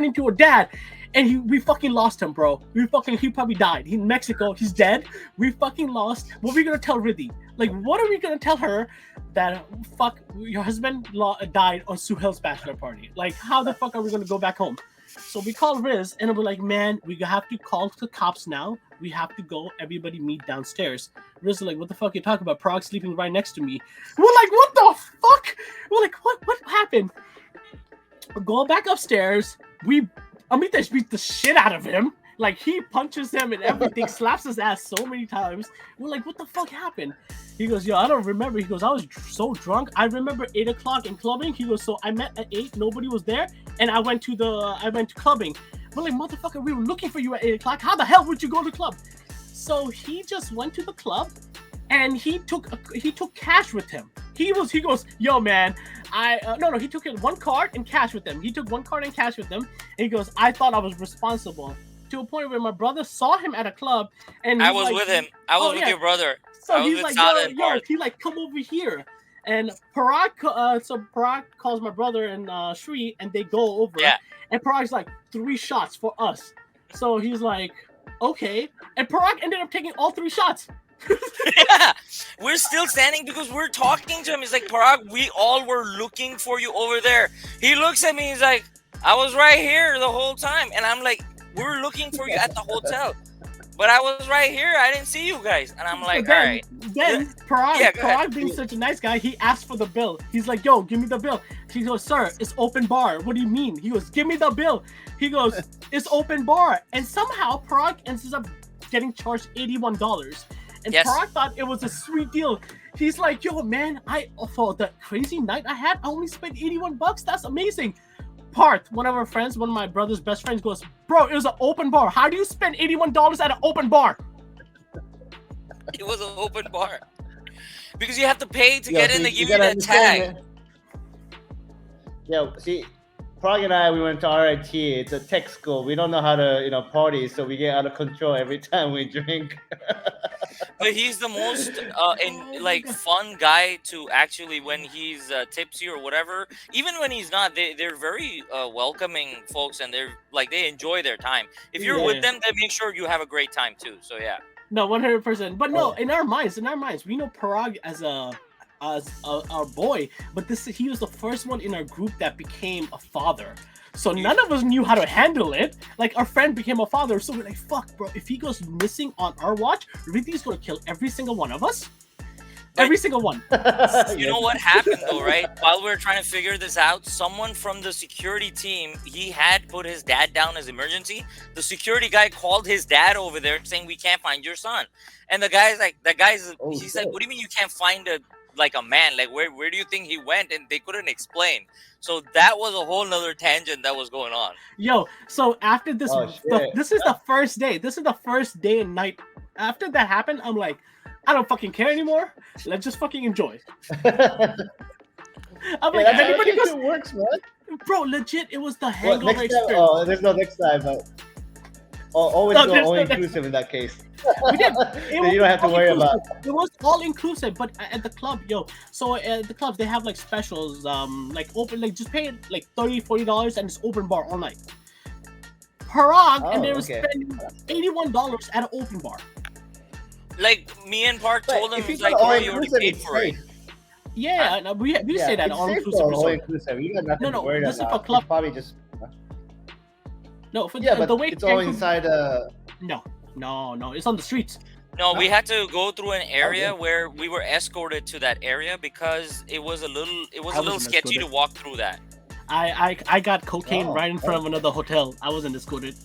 into a dad. And we fucking lost him, bro. He probably died. He's in Mexico. He's dead. We fucking lost. What are we gonna tell Riddhi? Like, what are we gonna tell her that fuck your husband died on Suhail's bachelor party? Like, how the fuck are we gonna go back home? So we call Riz and we're like, man, we have to call the cops now. We have to go. Everybody meet downstairs. Riz is like, what the fuck are you talking about? Parag sleeping right next to me. We're like, what the fuck? We're like, what happened? We go back upstairs. Amitesh beat the shit out of him. Like he punches him and everything, slaps his ass so many times. We're like, what the fuck happened? He goes, yo, I don't remember. He goes, I was so drunk. I remember 8 o'clock in clubbing. He goes, so I met at 8, nobody was there, and I went to clubbing. We're like, motherfucker, we were looking for you at 8 o'clock. How the hell would you go to the club? So he just went to the club, and he took cash with him. He goes, yo man, he took one card and cash with him. He took one card and cash with him, and he goes, I thought I was responsible. To a point where my brother saw him at a club, and I was with him. I was with your brother. So he's like, yo, he like, come over here. And Parag calls my brother and Shri, and they go over. Yeah. And Parag's like, 3 shots for us. So he's like, okay. And Parag ended up taking all 3 shots. Yeah, we're still standing because we're talking to him. He's like, Parag, we all were looking for you over there. He looks at me. He's like, I was right here the whole time. And I'm like, we were looking for you at the hotel. But I was right here. I didn't see you guys. And I'm like, all right. Then Parag being such a nice guy, he asked for the bill. He's like, yo, give me the bill. He goes, sir, it's open bar. What do you mean? He goes, give me the bill. He goes, it's open bar. And somehow Parag ends up getting charged $81. And Parag thought it was a sweet deal. He's like, yo, man, for the crazy night I had, I only spent $81. That's amazing. One of our friends, one of my brother's best friends goes, bro, it was an open bar. How do you spend $81 at an open bar? It was an open bar. Because you have to pay to get in. They give you that tag. Yeah, see, Prague and I, we went to RIT. It's a tech school. We don't know how to, party, so we get out of control every time we drink. But he's the most fun guy to actually, when he's tipsy or whatever. Even when he's not, they're very welcoming folks, and they enjoy their time. If you're with them, they make sure you have a great time too. So yeah. No, 100%. But no, in our minds, we know Parag as our boy, but he was the first one in our group that became a father. So none of us knew how to handle it. Like, our friend became a father, so we're like, fuck, bro, if he goes missing on our watch, Riddi's gonna kill every single one of us. Every single one. You know what happened though, right? While we were trying to figure this out, someone from the security team, he had put his dad down as emergency. The security guy called his dad over there saying, we can't find your son. And the guy's like, he's like, what do you mean you can't find a man? Like, where do you think he went? And they couldn't explain. So that was a whole nother tangent that was going on. Yo, so after this, this is the first day. This is the first day and night. After that happened, I'm like, I don't fucking care anymore. Let's just fucking enjoy. I'm like, if anybody goes, it works, man. Bro, legit, it was the hangover experience. Oh, there's no next time, but always go all inclusive in that case. We did. You don't have to worry about. It was all inclusive, but at the club, so at the clubs they have like specials, open, just pay like $30-$40 and it's open bar all night. Parag and they were spending $81 at an open bar. Like, me and Park told him, he's like, all you already paid for it. Yeah, no, we say that all inclusive. All inclusive. You got nothing to worry about. This is for club. Probably just. No, for but the way it's all inside. No, it's on the streets. No, we had to go through an area where we were escorted to that area because it was a little sketchy to walk through that. I got cocaine right in front of another hotel. I wasn't escorted.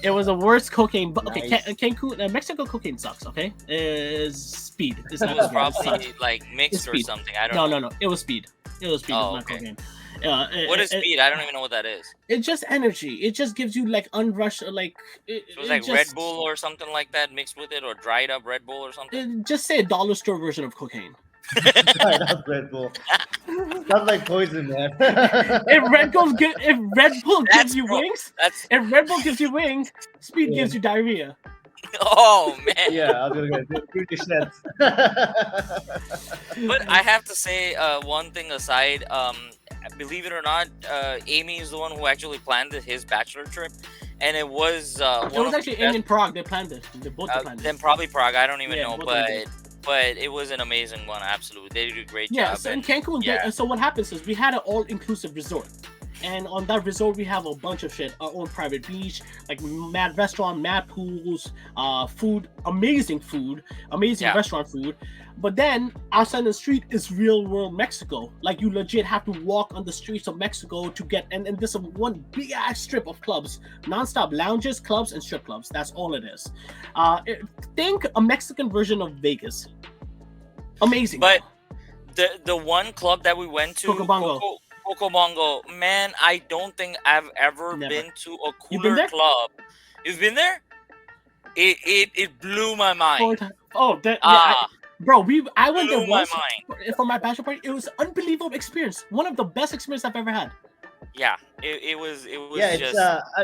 It was the worst cocaine. But okay, Cancun, Mexico cocaine sucks. Okay, is speed. It's It was probably like mixed or something. I don't know. No. It was speed. It was speed. Oh, it's not okay. cocaine. What is speed? I don't even know what that is. It's just energy. It just gives you like unrushed, like. It was like Red Bull or something like that mixed with it, or dried up Red Bull or something. Just say a dollar store version of cocaine. Dried up Red Bull. Sounds like poison, man. If Red Bull gives you wings, if Red Bull gives you wings, speed gives you diarrhea. Oh man. Yeah, I was gonna go 50 cents. But I have to say, one thing aside, believe it or not, Amy is the one who actually planned his bachelor trip, and it was it was actually Amy and Prague. They planned it. They both planned it. Then probably Prague. I don't even know, but it was an amazing one. Absolutely, they did a great job. Yeah, so in Cancun, so what happens is we had an all-inclusive resort. and on that resort we have a bunch of shit. Our own private beach, like mad restaurant, mad pools, food, amazing Yeah. restaurant food. But then outside the street is real world Mexico. Like you legit have to walk on the streets of Mexico to get, and this one big ass strip of clubs, non-stop lounges, clubs, and strip clubs. That's all it is. Think a Mexican version of Vegas. Amazing. But the one club that we went to, Cocobongo. Cocobongo, man, I don't think I've ever Never. been to a You've been cooler there? club. You've been there? It blew my mind. Bro, I went there Blew my once mind. for my bachelor party. It was an unbelievable experience. One of the best experiences I've ever had. Yeah, it was Yeah, just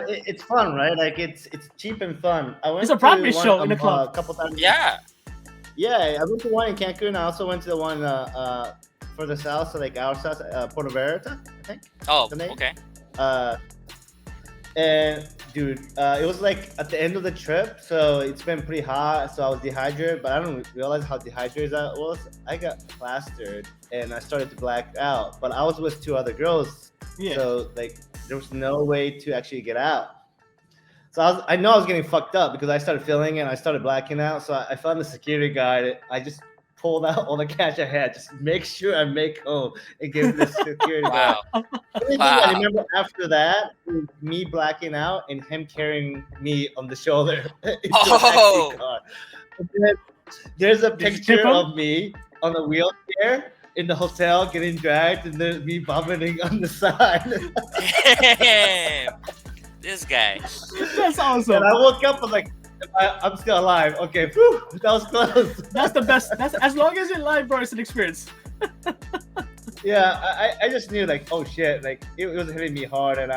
it's fun, right? Like it's cheap and fun. I went It's a to Broadway one, show in a club. a couple times. yeah. Yeah, I went to one in Cancun. I also went to the one further south, so like our south, Puerto Vallarta, I think. Oh, The name? okay. And dude, it was like at the end of the trip, so it's been pretty hot, so I was dehydrated, but I don't realize how dehydrated I was. I got plastered and I started to black out, but I was with two other girls, Yeah. so like there was no way to actually get out. So I know I was getting fucked up because I started feeling it and I started blacking out. So I found the security guard. I just pulled out all the cash I had, just make sure I make home and give the security guard. Wow. The only thing I remember after that was me blacking out and him carrying me on the shoulder into a Oh. taxi car. And then there's a Did you picture tip him? of me on a wheelchair in the hotel getting dragged, and there's me vomiting on the side. Damn. This guy. That's awesome. And I woke up, I was like, I'm still alive. Okay, whew, that was close. That's the best. That's as long as you're live, bro. It's an experience. Yeah, I just knew like, oh shit, like it was hitting me hard, and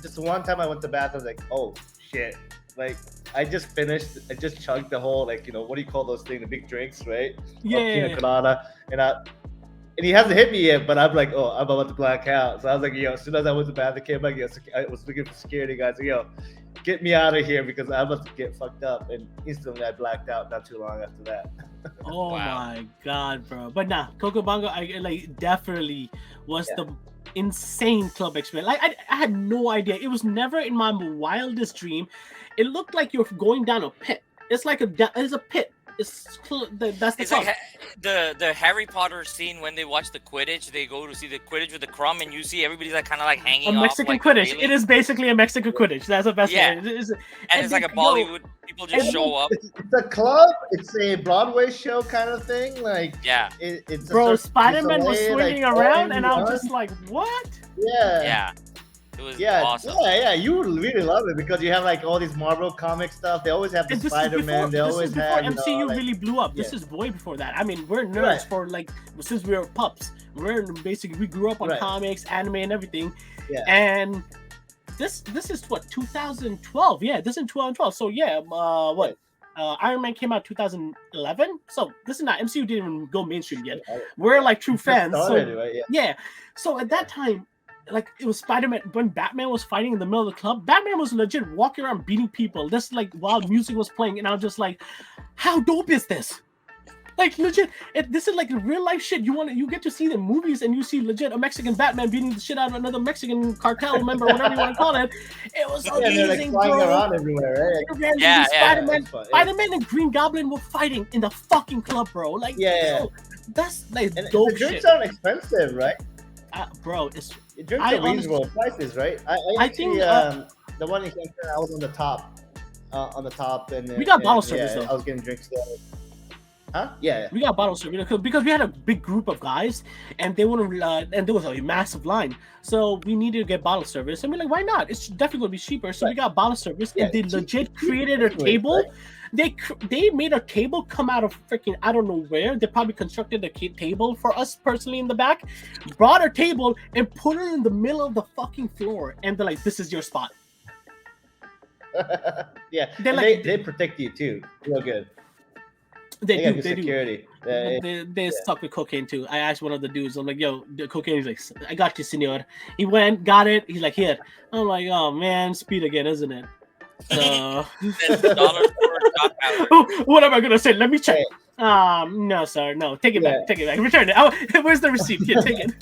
just one time I went to the bathroom, like, oh shit, like I just finished, I just chugged the whole, like, you know, what do you call those things, the big drinks, right? Pina colada, and he hasn't hit me yet, but I'm like, oh, I'm about to black out. So I was like, yo, as soon as I went to the bathroom, came back, I was looking for security guys, like, yo, get me out of here because I'm about to get fucked up, and instantly I blacked out not too long after that. Oh Wow. my god, bro! But nah, Cocobongo, I like definitely was the insane club experience. Like I had no idea. It was never in my wildest dream. It looked like you're going down a pit. It's like it's a pit. That's the It's club. like the Harry Potter scene when they watch the Quidditch. They go to see the Quidditch with the crumb, and you see everybody's like kind of like hanging A off. Mexican Like, Quidditch. really. It is basically a Mexican Quidditch. That's the best Yeah. way. It is, And it's like a yo, Bollywood. People just and- show up. It's a club. It's a Broadway show kind of thing. Like, Yeah. it's a bro, sort of Spider-Man was display, swinging like, around, and I'm going just like, what? yeah. Yeah. It was Yeah, awesome. yeah. You would really love it because you have like all these Marvel comic stuff. They always have the And this Spider-Man. They is always before have MCU like, really blew up. This yeah. is way before that. I mean, we're nerds Right. for like since we were pups. We're basically we grew up on Right. comics, anime, and everything. Yeah. And this is what 2012. Yeah, this is in 2012. So yeah, what? Iron Man came out 2011. So this is not MCU didn't even go mainstream yet. We're like true Just fans. started, So right? Yeah. yeah. So at that time, like it was Spider-Man when Batman was fighting in the middle of the club. Batman was legit walking around beating people. This like while music was playing, and I was just like, how dope is this? Like legit, this is like real life shit. You get to see the movies, and you see legit a Mexican Batman beating the shit out of another Mexican cartel member, whatever you want to call it. It was Yeah, they're like amazing, flying bro. around everywhere, right? Yeah, Spider-Man, That's fun. Spider-Man and Green Goblin were fighting in the fucking club, bro. Like, Yeah. yo, that's like And dope the drinks shit, aren't expensive, right? bro. It's The drinks I are reasonable prices, right? I think, actually, the one in Cancun, I was on the top, and We got bottle and, service, yeah, though. I was getting drinks there. Huh? Yeah. we got bottle service because we had a big group of guys, and they want to, and there was a massive line, so we needed to get bottle service, and we're like, why not? It's definitely gonna be cheaper, so we Right. got bottle service, Yeah, and they cheap- legit cheap created a anyway, table. right? They made a table come out of freaking I don't know where. They probably constructed a table for us personally in the back, brought a table and put it in the middle of the fucking floor, and they're like, "This is your spot." Yeah. They're And like- they protect you too. Real good. They got do. good They do. security. They stuck with cocaine too. I asked one of the dudes, I'm like, yo, the cocaine. He's like, I got you, senor. He went, got it. He's like, here. I'm like, oh man, speed again, isn't it? So, $10 for shot powder. what am I gonna say? Let me check. No, sir, no. Take it Yeah. back. Take it back. Return it. Oh, where's the receipt? Here, take it.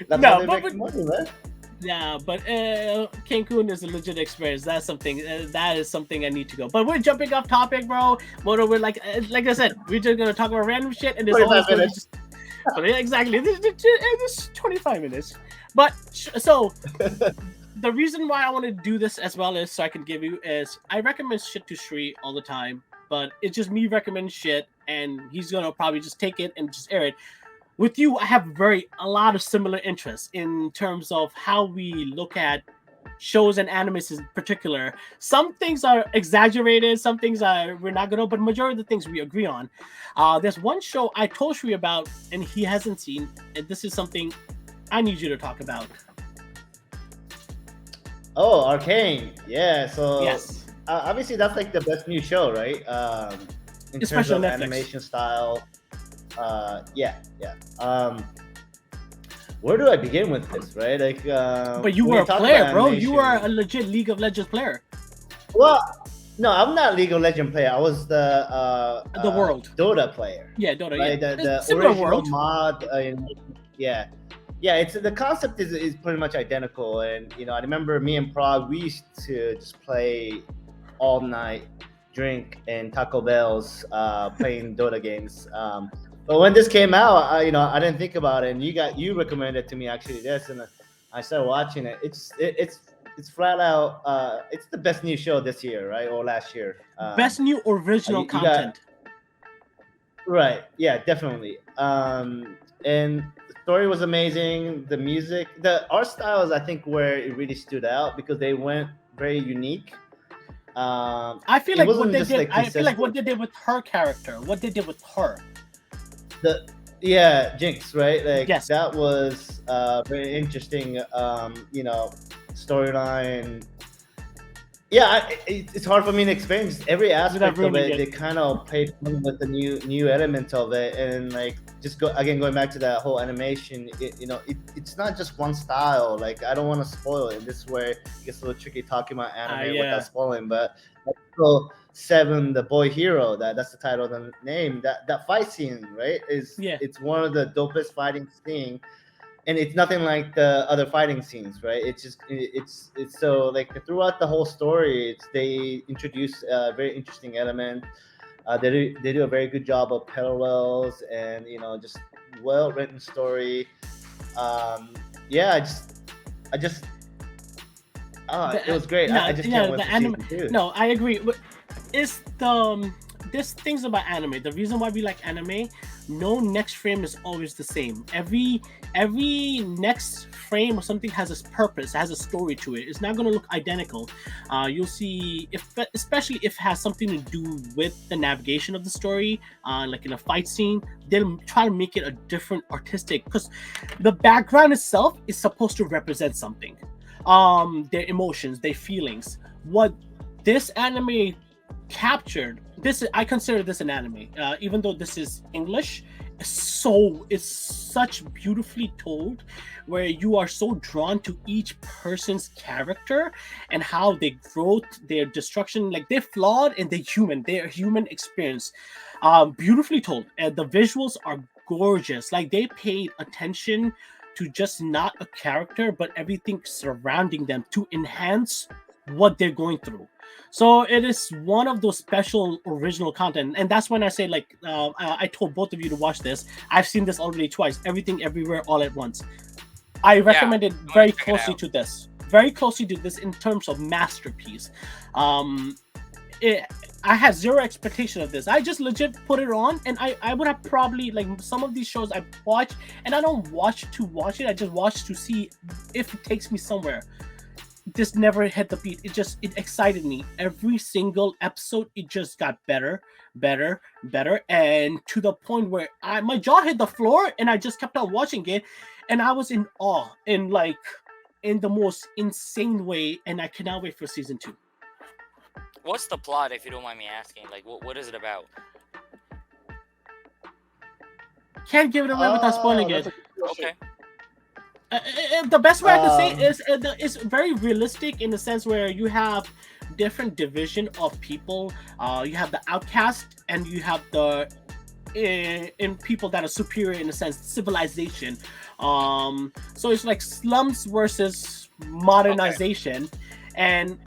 That's how No, they make money, man. yeah, but Cancun is a legit experience. That's something. That is something I need to go. But we're jumping off topic, bro. Moto, we're like I said, we're just gonna talk about random shit, and there's 45 always gonna be minutes. just. But yeah, exactly, this 25 minutes. But so the reason why I want to do this as well is so I can give you is I recommend shit to Sri all the time, but it's just me recommending shit, and he's gonna probably just take it and just air it. With you, I have a lot of similar interests in terms of how we look at shows and animes in particular. Some things are exaggerated, some things are we're not gonna, but majority of the things we agree on. There's one show I told Sri about and he hasn't seen, and this is something I need you to talk about. Oh, Arcane. Yeah. So Yes, obviously that's like the best new show, right? In terms especially of Netflix. animation style. Yeah. Where do I begin with this, right? Like, But you when were a talk player, about bro. You are a animation- legit League of Legends player. Well, no, I'm not League of Legend player. I was The world. Dota player, Yeah, Dota. right? Yeah, The similar original world. mod. Yeah, It's the concept is pretty much identical. And I remember me and Prague, we used to just play all night, drink and Taco Bell's, playing Dota games. But when this came out, I didn't think about it, and you recommended to me actually this, and I started watching it. It's flat out. It's the best new show this year, right, or last year. Best new original you got- content. Right. Yeah, definitely. And the story was amazing. The music, the art style is, I think, where it really stood out because they went very unique. I feel it like what wasn't they just, did. like, I feel like what consistent. they did with her character. What they did with her. Jinx, right? Like, Yes. that was very interesting. Storyline. Yeah, it's hard for me to explain. Just every aspect of ruining it, it. they kind of played fun with the new elements of it, and like just going back to that whole animation. It's not just one style. Like, I don't want to spoil it. This is where it gets a little tricky talking about anime Yeah. without spoiling. But so Seven, the boy hero, that's the title of the name. That fight scene, right? It's one of the dopest fighting scene. And it's nothing like the other fighting scenes, right? It's so, like, throughout the whole story, they introduce a very interesting element. They do a very good job of parallels and just well written story. Yeah, I just it was great. I just can't wait for season 2. No, I agree. It's there's things about anime. The reason why we like anime, no next frame is always the same. Every next frame or something has a purpose, has a story to it. It's not going to look identical. You'll see, especially if it has something to do with the navigation of the story, like in a fight scene, they'll try to make it a different artistic, because the background itself is supposed to represent something. Their emotions, their feelings. What this anime captured, I consider this an anime, even though this is English. It's such beautifully told, where you are so drawn to each person's character and how they growth, their destruction, like they're flawed and their human experience, beautifully told. And the visuals are gorgeous. Like, they paid attention to just not a character but everything surrounding them to enhance what they're going through. So it is one of those special original content, and that's when I say, like, I told both of you to watch this. I've seen this already twice. Everything Everywhere All at Once. I recommend it very closely to this. Very closely to this in terms of masterpiece. I had zero expectation of this. I just legit put it on, and I would have probably, like, some of these shows I watch, and I don't watch to watch it. I just watch to see if it takes me somewhere. This never hit the beat. It excited me. Every single episode, it just got better, and to the point where my jaw hit the floor, and I just kept on watching it, and I was in awe, in the most insane way, and I cannot wait for season 2. What's the plot, if you don't mind me asking? Like, what is it about? Can't give it away without spoiling it. Okay. The best way I can say is it's very realistic in the sense where you have different division of people. You have the outcast, and you have the in people that are superior in a sense, civilization. So it's like slums versus modernization, and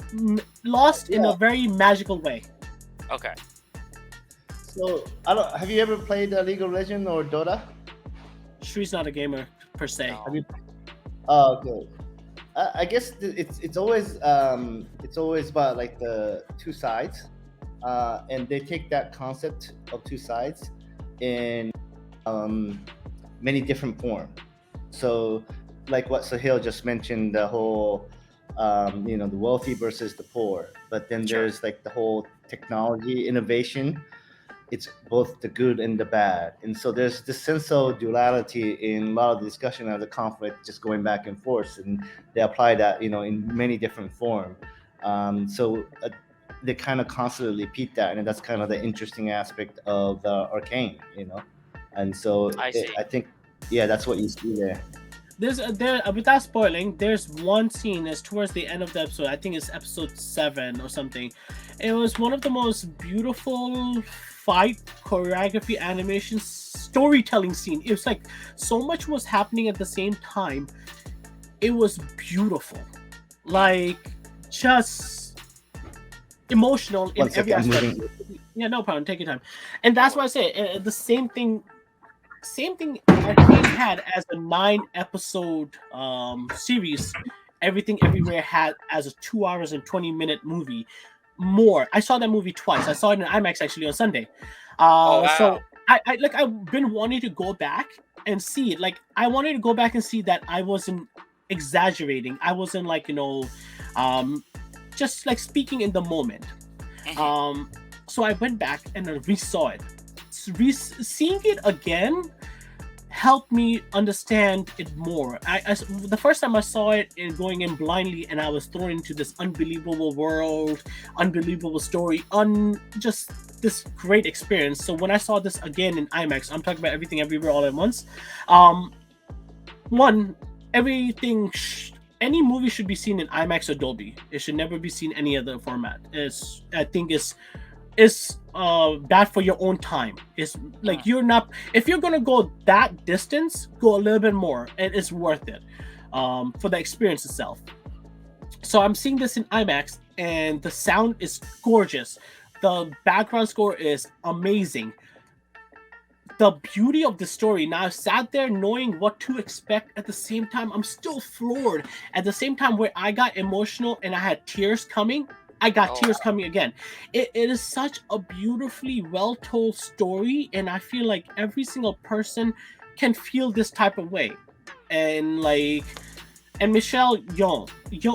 lost in Yeah. a very magical way. Okay. So I don't. Have you ever played League of Legends or Dota? Shree's not a gamer per se. No. Have you? Oh, okay. I guess it's always about like the two sides, and they take that concept of two sides in um, many different forms. So, like what Sahil just mentioned, the whole the wealthy versus the poor. But then Sure. there's like the whole technology innovation. It's both the good and the bad, and so there's this sense of duality in a lot of the discussion of the conflict, just going back and forth, and they apply that in many different forms. So they kind of constantly repeat that, and that's kind of the interesting aspect of Arcane. And so I see. I think, yeah, that's what you see there. There without spoiling, there's one scene is towards the end of the episode. I think it's episode 7 or something. It was one of the most beautiful fight choreography, animation, storytelling scene. It was like so much was happening at the same time. It was beautiful, like just emotional in One every second, I'm aspect. moving. Yeah, no problem. Take your time. And that's why I say the same thing. Same thing Arcane had as a 9 episode series. Everything Everywhere had as a 2 hours and 20-minute movie. More. I saw that movie twice. I saw it in IMAX actually on Sunday. Oh So wow. I've been wanting to go back and see it. Like I wanted to go back and see that I wasn't exaggerating. I wasn't like um, just like speaking in the moment. Mhm. So I went back and I resaw it. Seeing it again helped me understand it more. The first time I saw it and going in blindly, and I was thrown into this unbelievable world, unbelievable story, just this great experience. So when I saw this again in IMAX, I'm talking about Everything Everywhere All at Once. Um, one, everything. Any movie should be seen in IMAX or Dolby. It should never be seen any other format. I think is bad for your own time. It's like you're not, if you're gonna go that distance, go a little bit more, and it's worth it for the experience itself. So I'm seeing this in IMAX, and the sound is gorgeous. The background score is amazing. The beauty of the story. Now I've sat there knowing what to expect. At the same time, I'm still floored. At the same time, where I got emotional and I had tears coming, I got Oh tears wow. coming again. It is such a beautifully well told story, and I feel like every single person can feel this type of way. And and Michelle Yeoh,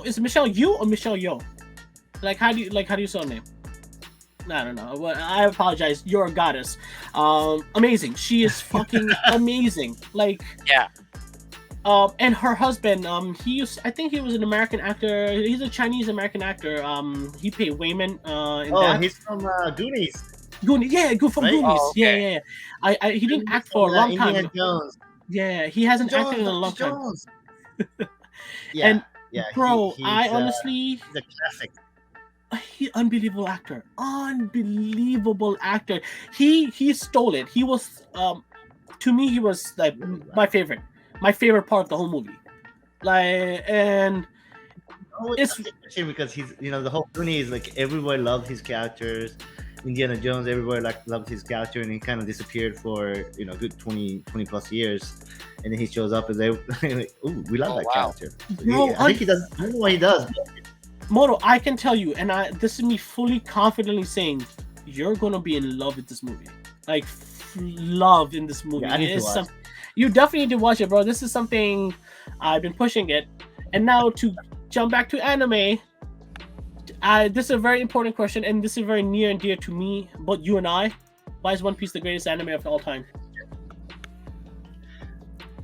is it Michelle Yeoh or Michelle Yeoh? How do you say her name? I don't know. Well, I apologize. You're a goddess. Amazing. She is fucking amazing. Yeah. And her husband, I think he was an American actor. He's a Chinese American actor. He played Wayman in Oh, that. he's from Goonies, Goonies, yeah, good from right? Goonies. Oh Yeah, okay. yeah, yeah. He didn't He's act from for a long Indiana time. Jones. Yeah, he hasn't acted in a long Dr. time. Jones. Yeah, And yeah. bro, I He's honestly, a classic. unbelievable actor, unbelievable actor. He stole it. He was to me he was like my favorite part of the whole movie. And Always it's appreciate because he's the whole Goonies, like everybody loved his characters. Indiana Jones, everybody loved his character, and he kind of disappeared for good 20 plus years, and then he shows up and they like, ooh, we love Oh that wow. character. So bro, I think he does. I don't know what he does. Moto, I can tell you, and this is me fully confidently saying, you're gonna be in love with this movie. Like love in this movie. Yeah, I need It to is watch. you definitely need to watch it, bro. This is something I've been pushing it. And now to jump back to anime, this is a very important question, and this is very near and dear to me, but you and I. Why is One Piece the greatest anime of all time?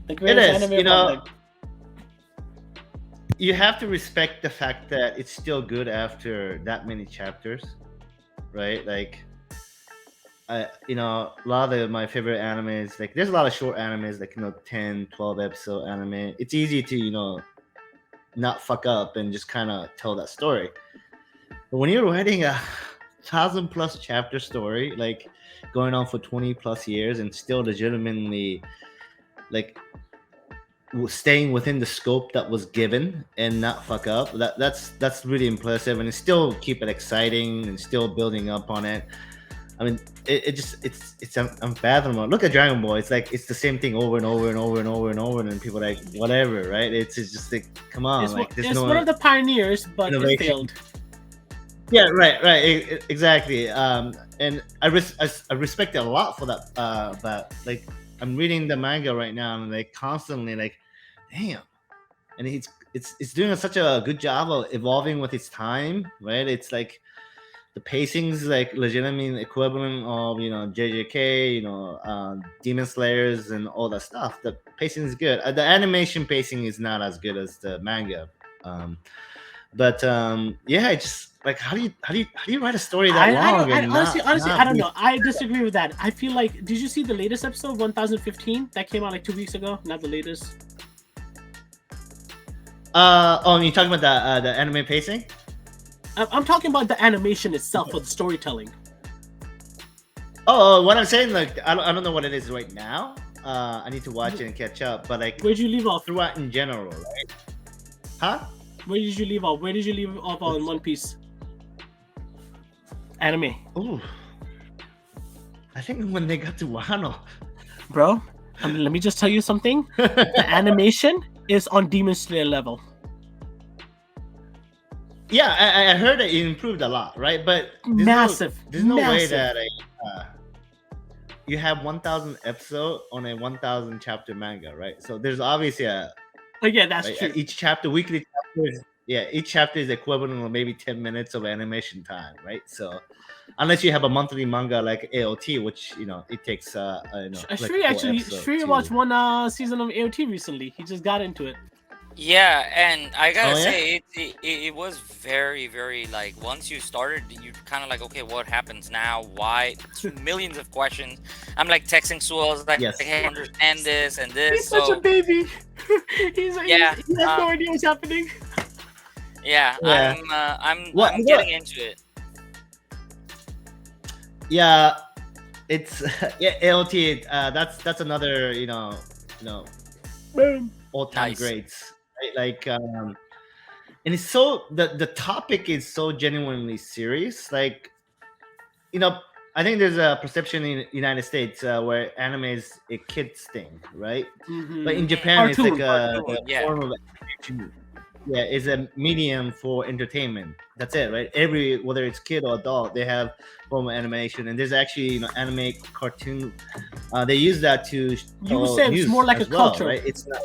The It greatest is. anime of all time. You have to respect the fact that it's still good after that many chapters, right? Like, a lot of my favorite animes, like, there's a lot of short animes, like, 10, 12 episode anime. It's easy to, not fuck up and just kind of tell that story. But when you're writing a 1,000+ chapter story, like, going on for 20+ years and still legitimately, like, staying within the scope that was given and not fuck up. That's really impressive, and still keep it exciting and still building up on it. I mean, it's unfathomable. Look at Dragon Ball. It's like it's the same thing over and over and over and over and over, and people are like whatever, right? It's just like come on, like there's it's no one of the pioneers, but it failed. Yeah, right, exactly. And I respect it a lot for that. But like I'm reading the manga right now, and like constantly like, damn, and it's doing such a good job of evolving with its time, right? It's like the pacing's like legitimate equivalent of JJK, Demon Slayers and all that stuff. The pacing is good. The animation pacing is not as good as the manga. But yeah, I just like how do you write a story that long? Honestly, I don't know. I disagree with that. I feel like, did you see the latest episode, 1015, that came out like 2 weeks ago? Not the latest. You're talking about the anime pacing? I'm talking about the animation itself for the storytelling. Oh, what I'm saying, like I don't know what it is right now. I need to watch it and catch up. But like, where'd you leave off? Throughout in general, right? Huh? Where did you leave off? Where did you leave off on One Piece? Anime. Ooh. I think when they got to Wano. Bro, let me just tell you something. The animation is on Demon Slayer level. Yeah, I heard that it improved a lot, right? But there's no way that you have 1,000 episode on a 1,000 chapter manga, right? So there's obviously yeah, that's true. Each chapter, weekly chapter, each chapter is equivalent of maybe 10 minutes of animation time, right? So unless you have a monthly manga like AOT, which it takes Shri watched one season of AOT recently. He just got into it. Yeah, and I gotta say, it was very, very, like, once you started, you kind of like, okay, what happens now? Why? Millions of questions. I'm like texting Sue, I was like, yes. I can't understand this and this. He's such a baby. He has no idea what's happening. Yeah. I'm getting into it. Yeah, it's AOT. That's another all-time greats. Right? Like and it's so the topic is so genuinely serious. Like I think there's a perception in the United States where anime is a kid's thing, right? Mm-hmm. But in Japan, it's like a form of education. Yeah, it's a medium for entertainment. That's it, right? Whether it's kid or adult, they have form of animation, and there's actually anime cartoon. They use that to. You would say it's more like a culture, right? It's not.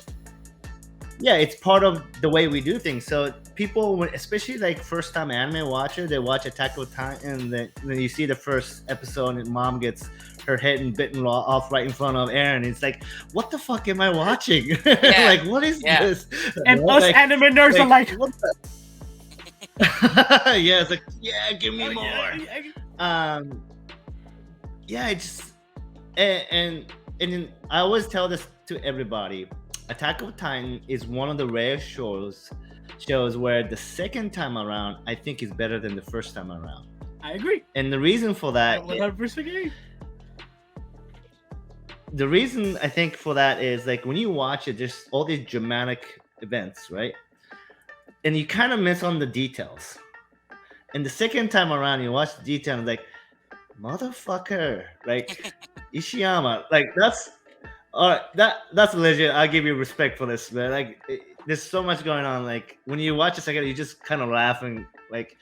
Yeah, it's part of the way we do things. So people, especially like first-time anime watcher, they watch Attack on Titan, and then you see the first episode, and mom gets her head bitten off right in front of Aaron. It's like, what the fuck am I watching? Like, what is this? And us anime nerds are like, what the? Yeah, it's like, give me more. Yeah, it's and I always tell this to everybody. Attack of Titan is one of the rare shows where the second time around I think is better than the first time around. I agree. And the reason for that, 100% agree. The reason I think for that is like when you watch it, there's all these dramatic events, right? And you kind of miss on the details. And the second time around, you watch the detail and like, motherfucker, like Ishiyama, like that's. All right, that's legit. I'll give you respect for this, man. Like, there's so much going on. Like, when you watch a second, you just kind of laughing. Like,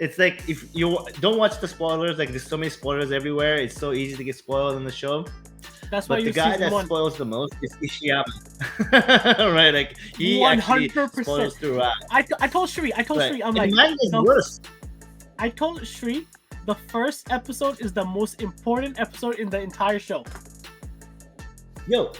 it's like if you don't watch the spoilers, like there's so many spoilers everywhere. It's so easy to get spoiled in the show. That's why the guy that spoils the most is Ishiyama, right? Like he 100% spoils throughout. I told Shri, I'm like, mine is worse. I told Shri, the first episode is the most important episode in the entire show. Yo,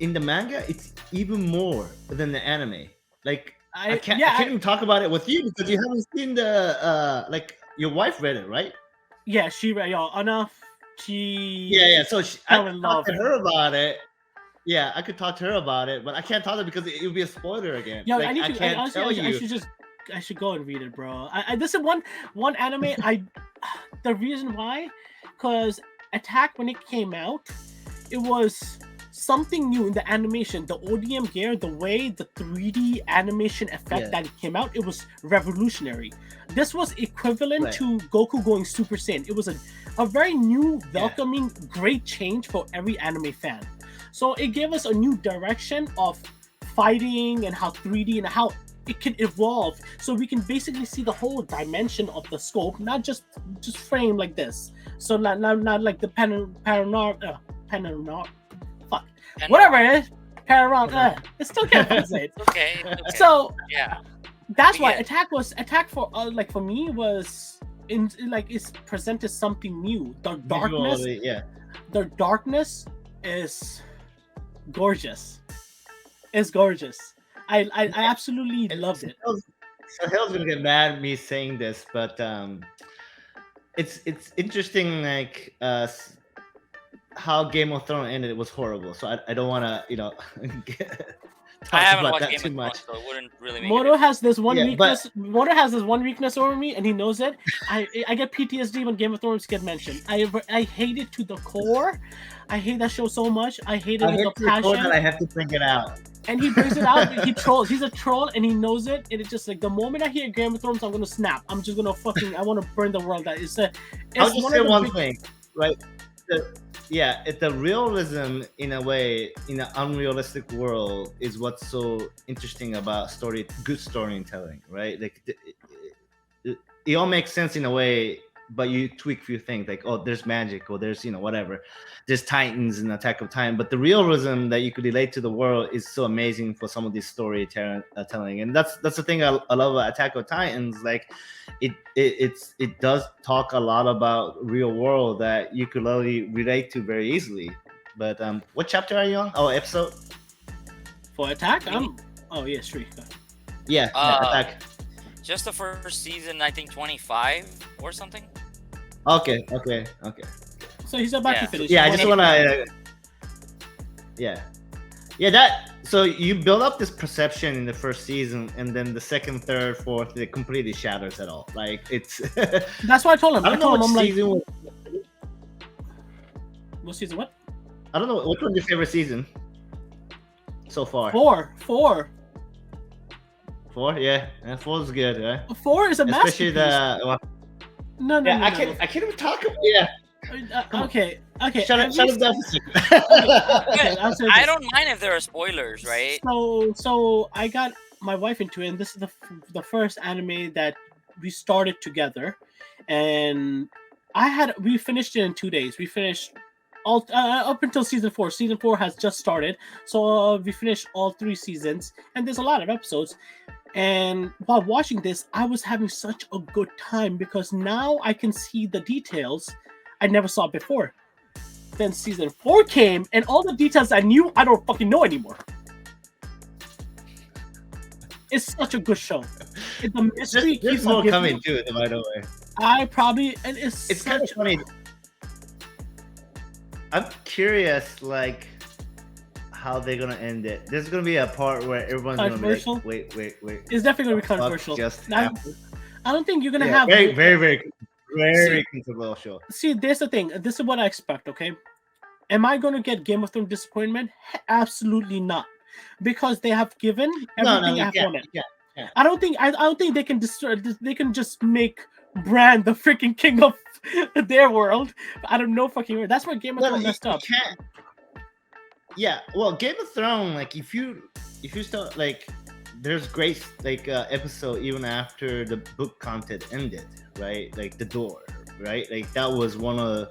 in the manga, it's even more than the anime. Like I can't even talk about it with you because you haven't seen the like your wife read it, right? Yeah, she read enough. She So I could talk to her about it. Yeah, I could talk to her about it, but I can't talk to her because it would be a spoiler again. Yo, like, I should go and read it, bro. This is one anime. The reason why, because Attack when it came out, it was something new in the animation. The ODM gear, the way the 3D animation effect Yeah. that came out, it was revolutionary. This was equivalent Right. to Goku going Super Saiyan. It was a very new, welcoming, great change for every anime fan. So it gave us a new direction of fighting and how 3D and how it can evolve. So we can basically see the whole dimension of the scope, not just frame like this. So not like the panorama, fuck, And whatever it is, panorama. I still can't fucking say it. It's okay. It's okay. So yeah. that's We why get attack for like for me was like it's presented something new. The darkness, Visually, yeah. the darkness is gorgeous. It's gorgeous. I absolutely loved it. So Hill's gonna get mad at me saying this, but it's interesting, like how Game of Thrones ended. It was horrible. So I don't want to I talk haven't about watched that Game too of much. Thrones, so it wouldn't really make Moto it. has this one Yeah, weakness. Moto has this one weakness over me, and he knows it. I get PTSD when Game of Thrones get mentioned. I hate it to the core. I hate that show so much. I hate it I with hate a to record passion. that I have to bring it out. And he brings it out. He trolls. He's a troll, and he knows it. And it's just like the moment I hear Game of Thrones, I'm gonna snap. I'm just gonna fucking. I want to burn the world. That is. I'll It's just one say of the one big- thing, right? The realism in a way in an unrealistic world is what's so interesting about good storytelling, right? Like it all makes sense in a way, but you tweak a few things, like, oh, there's magic, or there's whatever, there's Titans in Attack of Titan, but the realism that you could relate to the world is so amazing for some of these storytelling, and that's the thing I love about Attack of Titans. Like it does talk a lot about real world that you could really relate to very easily. But what chapter are you on? Oh, episode. for attack. Oh yeah, sure. Yeah, Attack. Just the first season, I think 25 or something. Okay. So he's about Yeah. to finish. Yeah, I He just wanna- want to. Yeah. That. So you build up this perception in the first season, and then the second, third, fourth, it completely shatters it all. Like it's. That's what I told him. I don't know told what him, I'm season. like, what season? What? I don't know which one's your favorite season so far. Four. Four, yeah, 4 is good, right? 4 is a Especially masterpiece. the. No. I can't even talk about. Yeah. Okay. Shut have up! you Shut up! seen- That Okay, I'll say I this. don't mind if there are spoilers, right? So I got my wife into it, and this is the first anime that we started together, and we finished it in 2 days. We finished all up until season 4. Season 4 has just started, so we finished all 3 seasons, and there's a lot of episodes. And while watching this, I was having such a good time because now I can see the details I never saw before. Then season 4 came, and all the details I knew, I don't fucking know anymore. It's such a good show. The mystery there's keeps on more giving coming me- to it, by the way. and it's It's kind of such- funny. I'm curious, like, how they're gonna end it. There's gonna be a part where everyone's gonna be like, Controversial? wait. It's definitely gonna be fuck controversial. just I happened? don't think you're gonna Yeah, have very controversial. See, there's the thing. This is what I expect. Okay, am I going to get Game of Thrones disappointment? Absolutely not, because they have given everything I have wanted. Yeah. I don't think they can destroy. They can just make Bran the freaking king of their world. I don't know fucking word. That's where Game of Thrones messed up. Can't. Yeah, well, Game of Thrones, like if you start like, there's great like episode even after the book content ended, right? Like the door, right? Like that was one of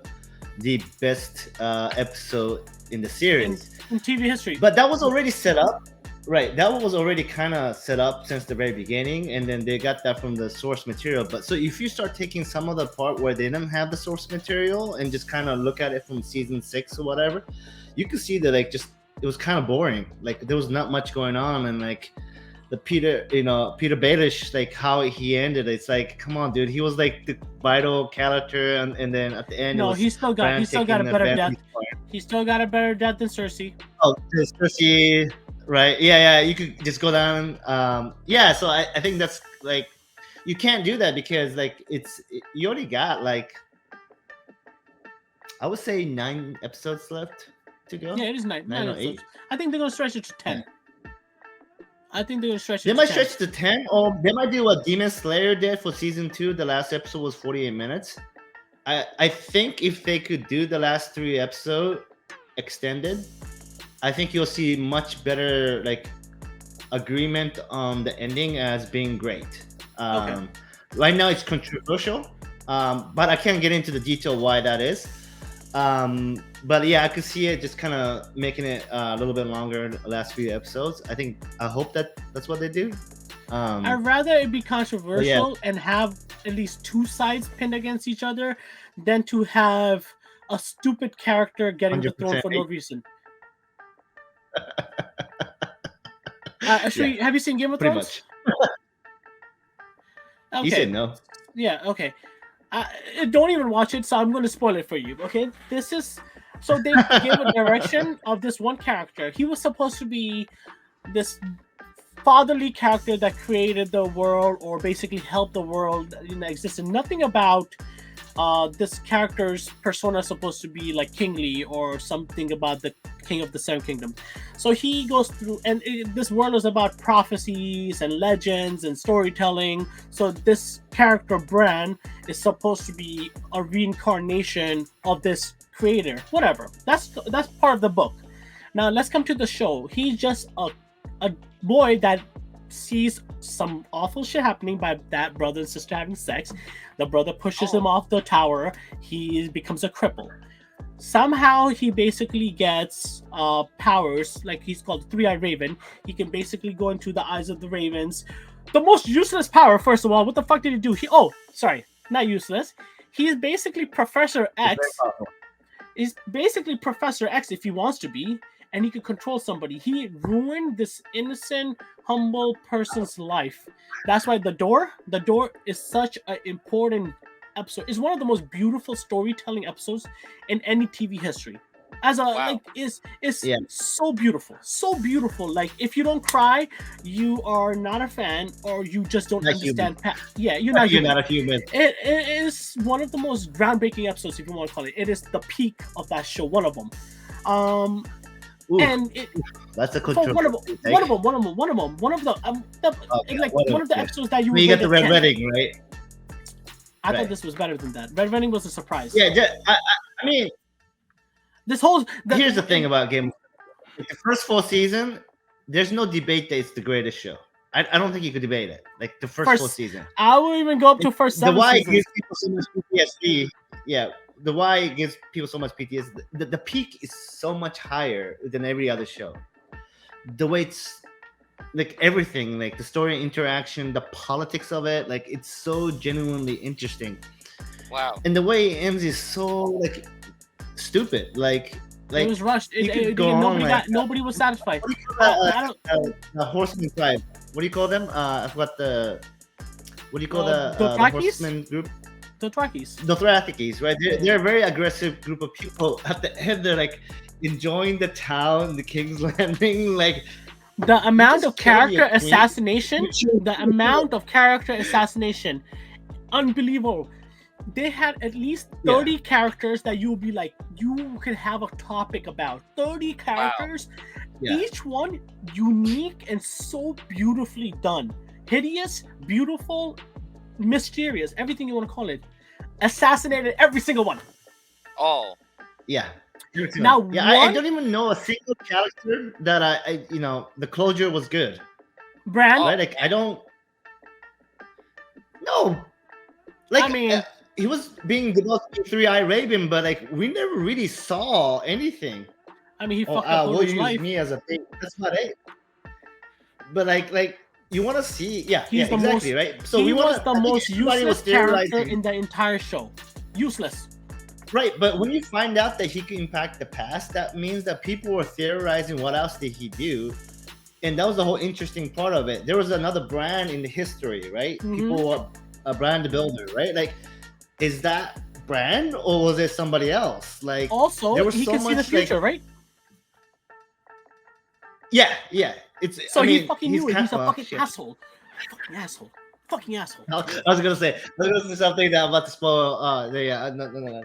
the best episode in the series. In TV history. But that was already set up, right? That one was already kind of set up since the very beginning, and then they got that from the source material. But so if you start taking some of the part where they didn't have the source material and just kind of look at it from season 6 or whatever, you can see that like just it was kind of boring. Like there was not much going on, and like the Peter Baelish, like how he ended, it's like, come on, dude. He was like the vital character, and then at the end, No, it was he still got Bran a taking better the death. Bentley's part. He still got a better death than Cersei. Oh, Cersei, right? Yeah. You could just go down. Yeah. So I think that's like, you can't do that because like you already got like, I would say 9 episodes left. to go. Yeah, it is 9. 9 or 9 8. episodes. I think they're gonna stretch it to 10. I think they're gonna stretch it. They to might 10. stretch to 10, or they might do what Demon Slayer did for season 2. The last episode was 48 minutes. I think if they could do the last 3 episode extended, I think you'll see much better like agreement on the ending as being great. Okay. Right now it's controversial, but I can't get into the detail why that is. But yeah, I could see it just kind of making it a little bit longer the last few episodes. I hope that's what they do. I'd rather it be controversial and have at least 2 sides pinned against each other than to have a stupid character getting the throne for no reason. Actually, have you seen Game of pretty Thrones? much. Okay. You said no. Yeah, okay. Don't even watch it, so I'm going to spoil it for you, okay? This is... So they gave a direction of this one character. He was supposed to be this fatherly character that created the world or basically helped the world exist. And nothing about this character's persona is supposed to be like kingly or something about the king of the Seven Kingdoms. So he goes through, and this world is about prophecies and legends and storytelling. So this character, Bran, is supposed to be a reincarnation of this creator. Whatever. That's part of the book. Now let's come to the show. He's just a boy that sees some awful shit happening by that brother and sister having sex. The brother pushes him off the tower. He becomes a cripple. Somehow he basically gets powers, like he's called the Three-Eyed Raven. He can basically go into the eyes of the ravens. The most useless power, first of all. What the fuck did he do? Not useless. He's basically Professor X. He's basically Professor X if he wants to be, and he can control somebody. He ruined this innocent, humble person's life. That's why The Door is such an important episode. It's one of the most beautiful storytelling episodes in any TV history. It's so beautiful. Like, if you don't cry, you are not a fan, or you just don't understand. You're not human. You're not a human. It is one of the most groundbreaking episodes, if you want to call it. It is the peak of that show. One of them. That's a one of the episodes that you get the Red Wedding, right? I thought this was better than that. Red Wedding was a surprise. Yeah, I mean, here's the thing about Game of Thrones. The first full season, there's no debate that it's the greatest show. I don't think you could debate it. Like the first full season. I will even go up to first 7 seasons. The why gives people so much PTSD. Yeah, the why gives people so much PTSD. The peak is so much higher than every other show. The way it's like everything, like the story interaction, the politics of it, like it's so genuinely interesting. Wow. And the way it ends is so like stupid. Like it was rushed. Nobody was satisfied. The horseman tribe. What do you call them? What do you call the horseman group? Dothrakis, right? They're a very aggressive group of people. At the end, they're like enjoying the town, the King's Landing, like the amount of character assassination. Unbelievable. They had at least 30 characters that you'll be like, you can have a topic about. 30 characters, each one unique and so beautifully done. Hideous, beautiful, mysterious, everything you want to call it. Assassinated every single one. Oh. Yeah. Now, I don't even know a single character that I the closure was good. Bran? Right? Like, I don't... No. Like, I mean... he was being the most Three-Eyed Raven, but like we never really saw anything. I mean, he fucked up we'll use life. me as a thing. That's about it. But like you want to see, exactly, right? So he was the most useless character in the entire show. Useless. Right, but when you find out that he can impact the past, that means that people were theorizing what else did he do, and that was the whole interesting part of it. There was another brand in the history, right? Mm-hmm. People were a brand builder, right? Like. Is that Bran or was it somebody else? Like, also, there was he so can much, see the future, right? Yeah. It's so he fucking knew it. He's a fucking asshole. Fucking asshole. I was gonna say something that I'm about to spoil. No.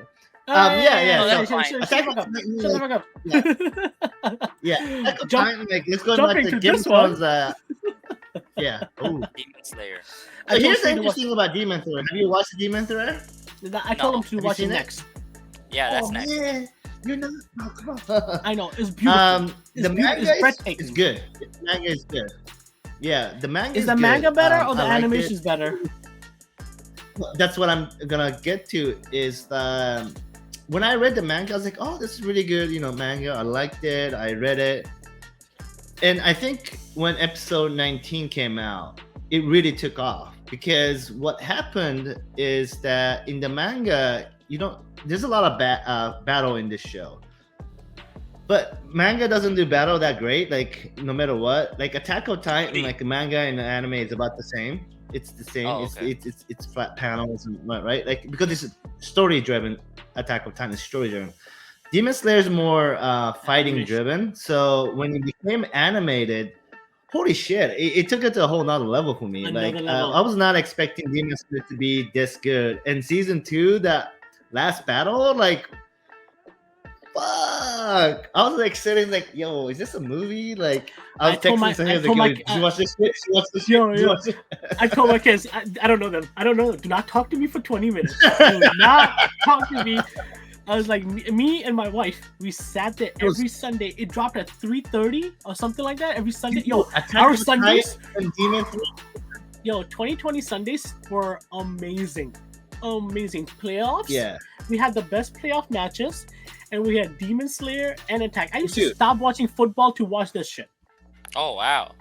Yeah. Oh, So that's fine. Attack Shut on the Titan, fuck yeah, up. yeah. Attack on Jump, Titan, like let's go back jumping to to Game of this one. Thrones. Yeah. Oh. Demon Slayer. I So told here's the Sri to watch. interesting about Demon Slayer. Have you watched Demon Slayer? I told him No. to Have you watch it seen it? next. Yeah, that's Oh next. man, you're not. Oh, come on. I know it's beautiful. The beautiful. manga It's breathtaking. is good. The manga is good. Yeah, the manga Is is the good. manga better or the I liked it. animation's better? That's what I'm gonna get to. Is when I read the manga, I was like, oh, this is really good. Manga. I liked it. I read it, and I think when episode 19 came out, it really took off because what happened is that in the manga, there's a lot of battle in this show. But manga doesn't do battle that great, like no matter what. Like Attack on Titan, like manga and anime is about the same. It's the same. Oh, okay. It's flat panels and right, like because it's story driven. Attack on Titan is story driven. Demon Slayer is more fighting driven. So when it became animated, holy shit, it took it to a whole nother level for me. Another Like level. I was not expecting Demon Slayer to be this good. And season 2, that last battle, like fuck! I was like sitting like, yo, is this a movie? Like I was texting to him like, did you watch this shit? Did you watch this shit? Yo, Did you yo. watch it? I told my kids, I don't know them. I don't know them. Do not talk to me for 20 minutes. Do not talk to me. I was like, me and my wife, we sat there every Sunday. It dropped at 3:30 or something like that every Sunday. Yo, Attack our on Sundays, Titan and Demon Slayer. yo, 2020 Sundays were amazing. Amazing playoffs. Yeah. We had the best playoff matches, and we had Demon Slayer and Attack. I used to Dude. stop watching football to watch this shit. Oh wow.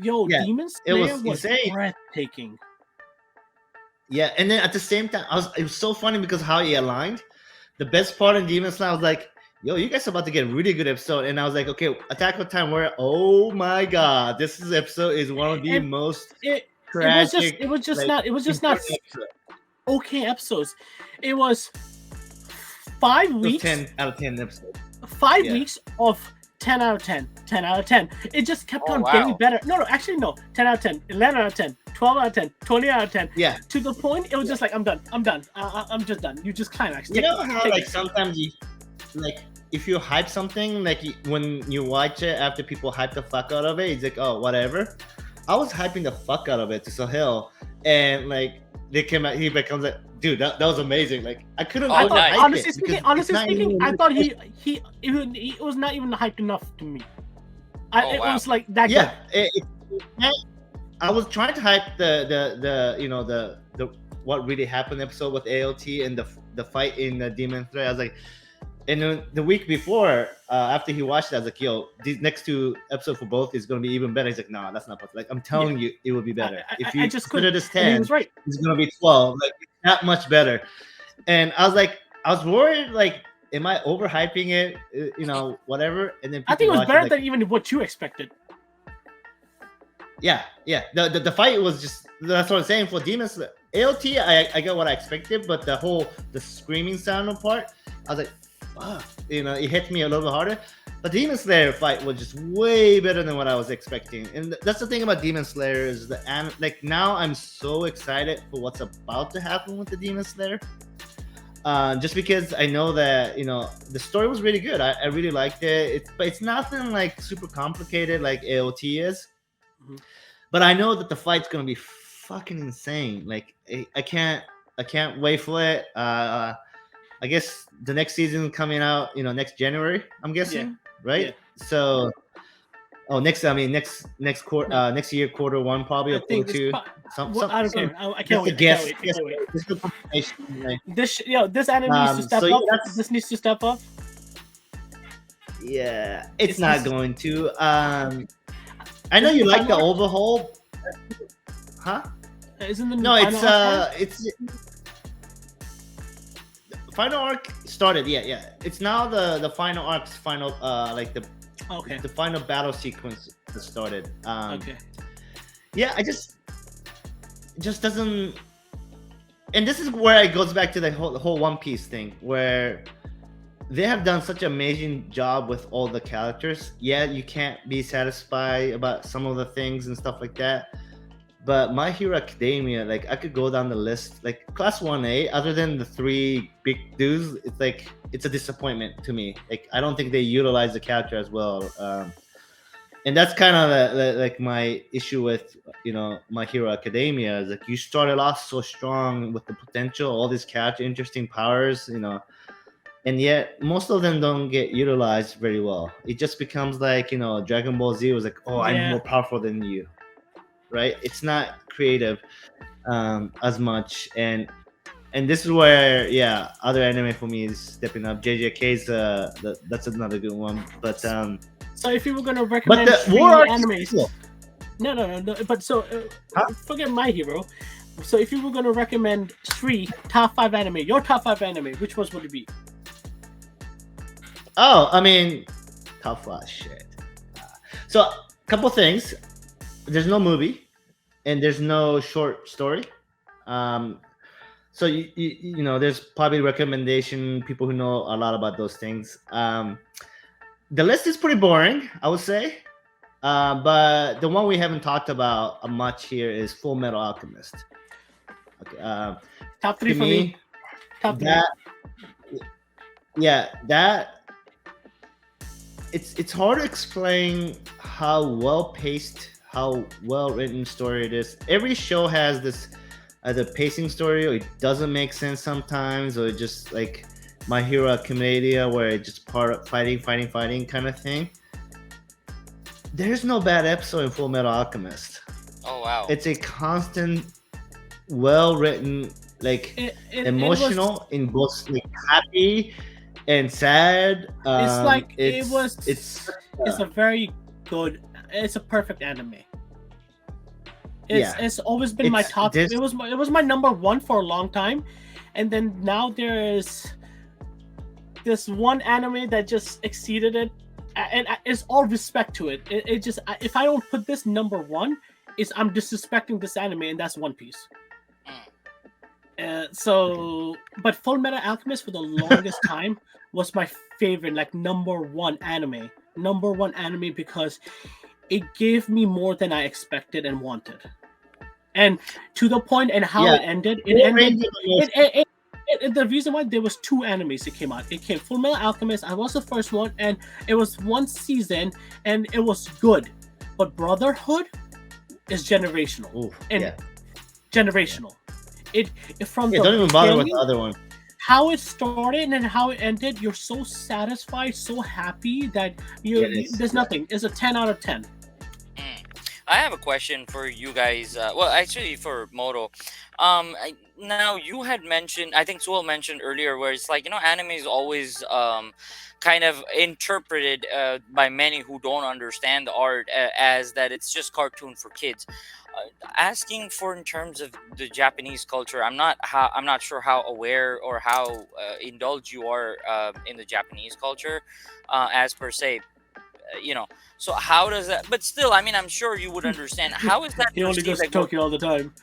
Yo, Yeah, Demon it Slayer was was insane. breathtaking. Yeah, and then at the same time, it was so funny because how he aligned. The best part in Demon Slayer, I was like, yo, you guys are about to get a really good episode. And I was like, okay, Attack on Titan, oh my god, this episode is one of the And most It tragic. was just like, not important episode. okay episodes. It was 5 It was weeks. 10 out of 10 episodes. 5 Yeah. weeks of 10 out of 10, 10 out of 10. It just kept Oh, on wow. getting better. No, actually, no. 10 out of 10, 11 out of 10, 12 out of 10, 20 out of 10. Yeah. To the point, it was just like, I'm done. I'm just done. You just climax. You Take know it, how take like it. sometimes you like if you hype something like when you watch it after people hype the fuck out of it, it's like, oh, whatever. I was hyping the fuck out of it to Sahil, and like they came out, he becomes like, dude, that was amazing. Like I couldn't Oh, I thought, nice. honestly it speaking, because it's not even- I thought it was not even hyped enough to me. Oh, It wow. was like that yeah. good. I was trying to hype the what really happened episode with AOT and the fight in the Demon Slayer. I was like, and then the week before, after he watched it, I was like, yo, these next 2 episodes for both is going to be even better. He's like, no, that's not possible. Like, I'm telling you, it would be better. If you I just consider couldn't. this And he 10, was right. it's going to be 12. Like, it's that much better. And I was like, I was worried, like, am I overhyping it? Whatever. And then I think it was people watch better like, than even what you expected. yeah. The fight was just, that's what I'm saying for Demon Slayer. AOT, I got what I expected, but the screaming sound part, I was like, fuck, it hit me a little bit harder. But Demon Slayer fight was just way better than what I was expecting. And that's the thing about Demon Slayer is like now I'm so excited for what's about to happen with the Demon Slayer. Just because I know that the story was really good. I really liked it. But it's nothing like super complicated like AOT is. Mhm. But I know that the fight's gonna be fucking insane. Like I can't wait for it. I guess the next season coming out, next January. I'm guessing, right? Yeah. So, next quarter, next year, quarter 1 probably, I or quarter think 2. I don't care. I Just can't a wait. guess. I can't wait. This is a confirmation, like, This anime needs to step so yeah, up. that's- This needs to step up. yeah, it's It's not just- going to. I know Isn't you the like the final arc? overhaul, huh? Isn't the No, final arc it's final arc started. Yeah. It's now the final arc's final like the okay. the final battle sequence that started. Okay. Yeah, it just doesn't. And this is where it goes back to the whole One Piece thing, where they have done such an amazing job with all the characters. Yeah, you can't be satisfied about some of the things and stuff like that, But My Hero Academia, like I could go down the list, like class 1A, other than the three big dudes, it's like it's a disappointment to me. Like I don't think they utilize the character as well. And that's kind of like my issue with My Hero Academia is like you started off so strong with the potential, all these character interesting powers, and yet most of them don't get utilized very well. It just becomes like Dragon Ball Z was like, oh, I'm Yeah. more powerful than you, right? It's not creative as much, and this is where other anime for me is stepping up. JJK's that's another good one, but So if you were gonna but recommend the three war arc is animes, cool. no. But so Huh? forget My Hero. So if you were gonna recommend three top 5 anime, your top 5 anime, which ones would it be? Oh, I mean, tough shit. So, couple things. There's no movie, and there's no short story. Um, so there's probably recommendation people who know a lot about those things. The list is pretty boring, I would say. But the one we haven't talked about much here is Full Metal Alchemist. Okay, Top 3 to for me. Top 3. That it's hard to explain how well paced, how well written story it is. Every show has this either pacing story, or it doesn't make sense sometimes, or just like My Hero Academia, where it's just part of fighting kind of thing. There's no bad episode in Full Metal Alchemist. Oh wow. It's a constant, well written, like emotional in both like happy and sad. It's a very good. It's a perfect anime. It's always been my top. It was my number 1 for a long time, and then now there is this one anime that just exceeded it, and it's all respect to it. It just, if I don't put this number 1, I'm disrespecting this anime, and that's One Piece. But Full Metal Alchemist for the longest time was my favorite, like number 1 anime, because it gave me more than I expected and wanted, and to the point, and how it ended. The reason why there was 2 animes that came out. It came Full Metal Alchemist. I was the first one, and it was 1 season, and it was good. But Brotherhood is generational, generational. It from the don't even bother with the other one. How it started and how it ended, you're so satisfied, so happy that there's nothing. It's a 10 out of 10. I have a question for you guys. Well, actually, for Moto. Now you had mentioned, I think Sewell mentioned earlier, where it's like anime is always kind of interpreted by many who don't understand the art as that it's just cartoon for kids. Asking for in terms of the Japanese culture, I'm not sure how aware or how indulged you are in the Japanese culture, as per se. So how does that? But still, I mean, I'm sure you would understand. How is that? He only goes to Tokyo all the time.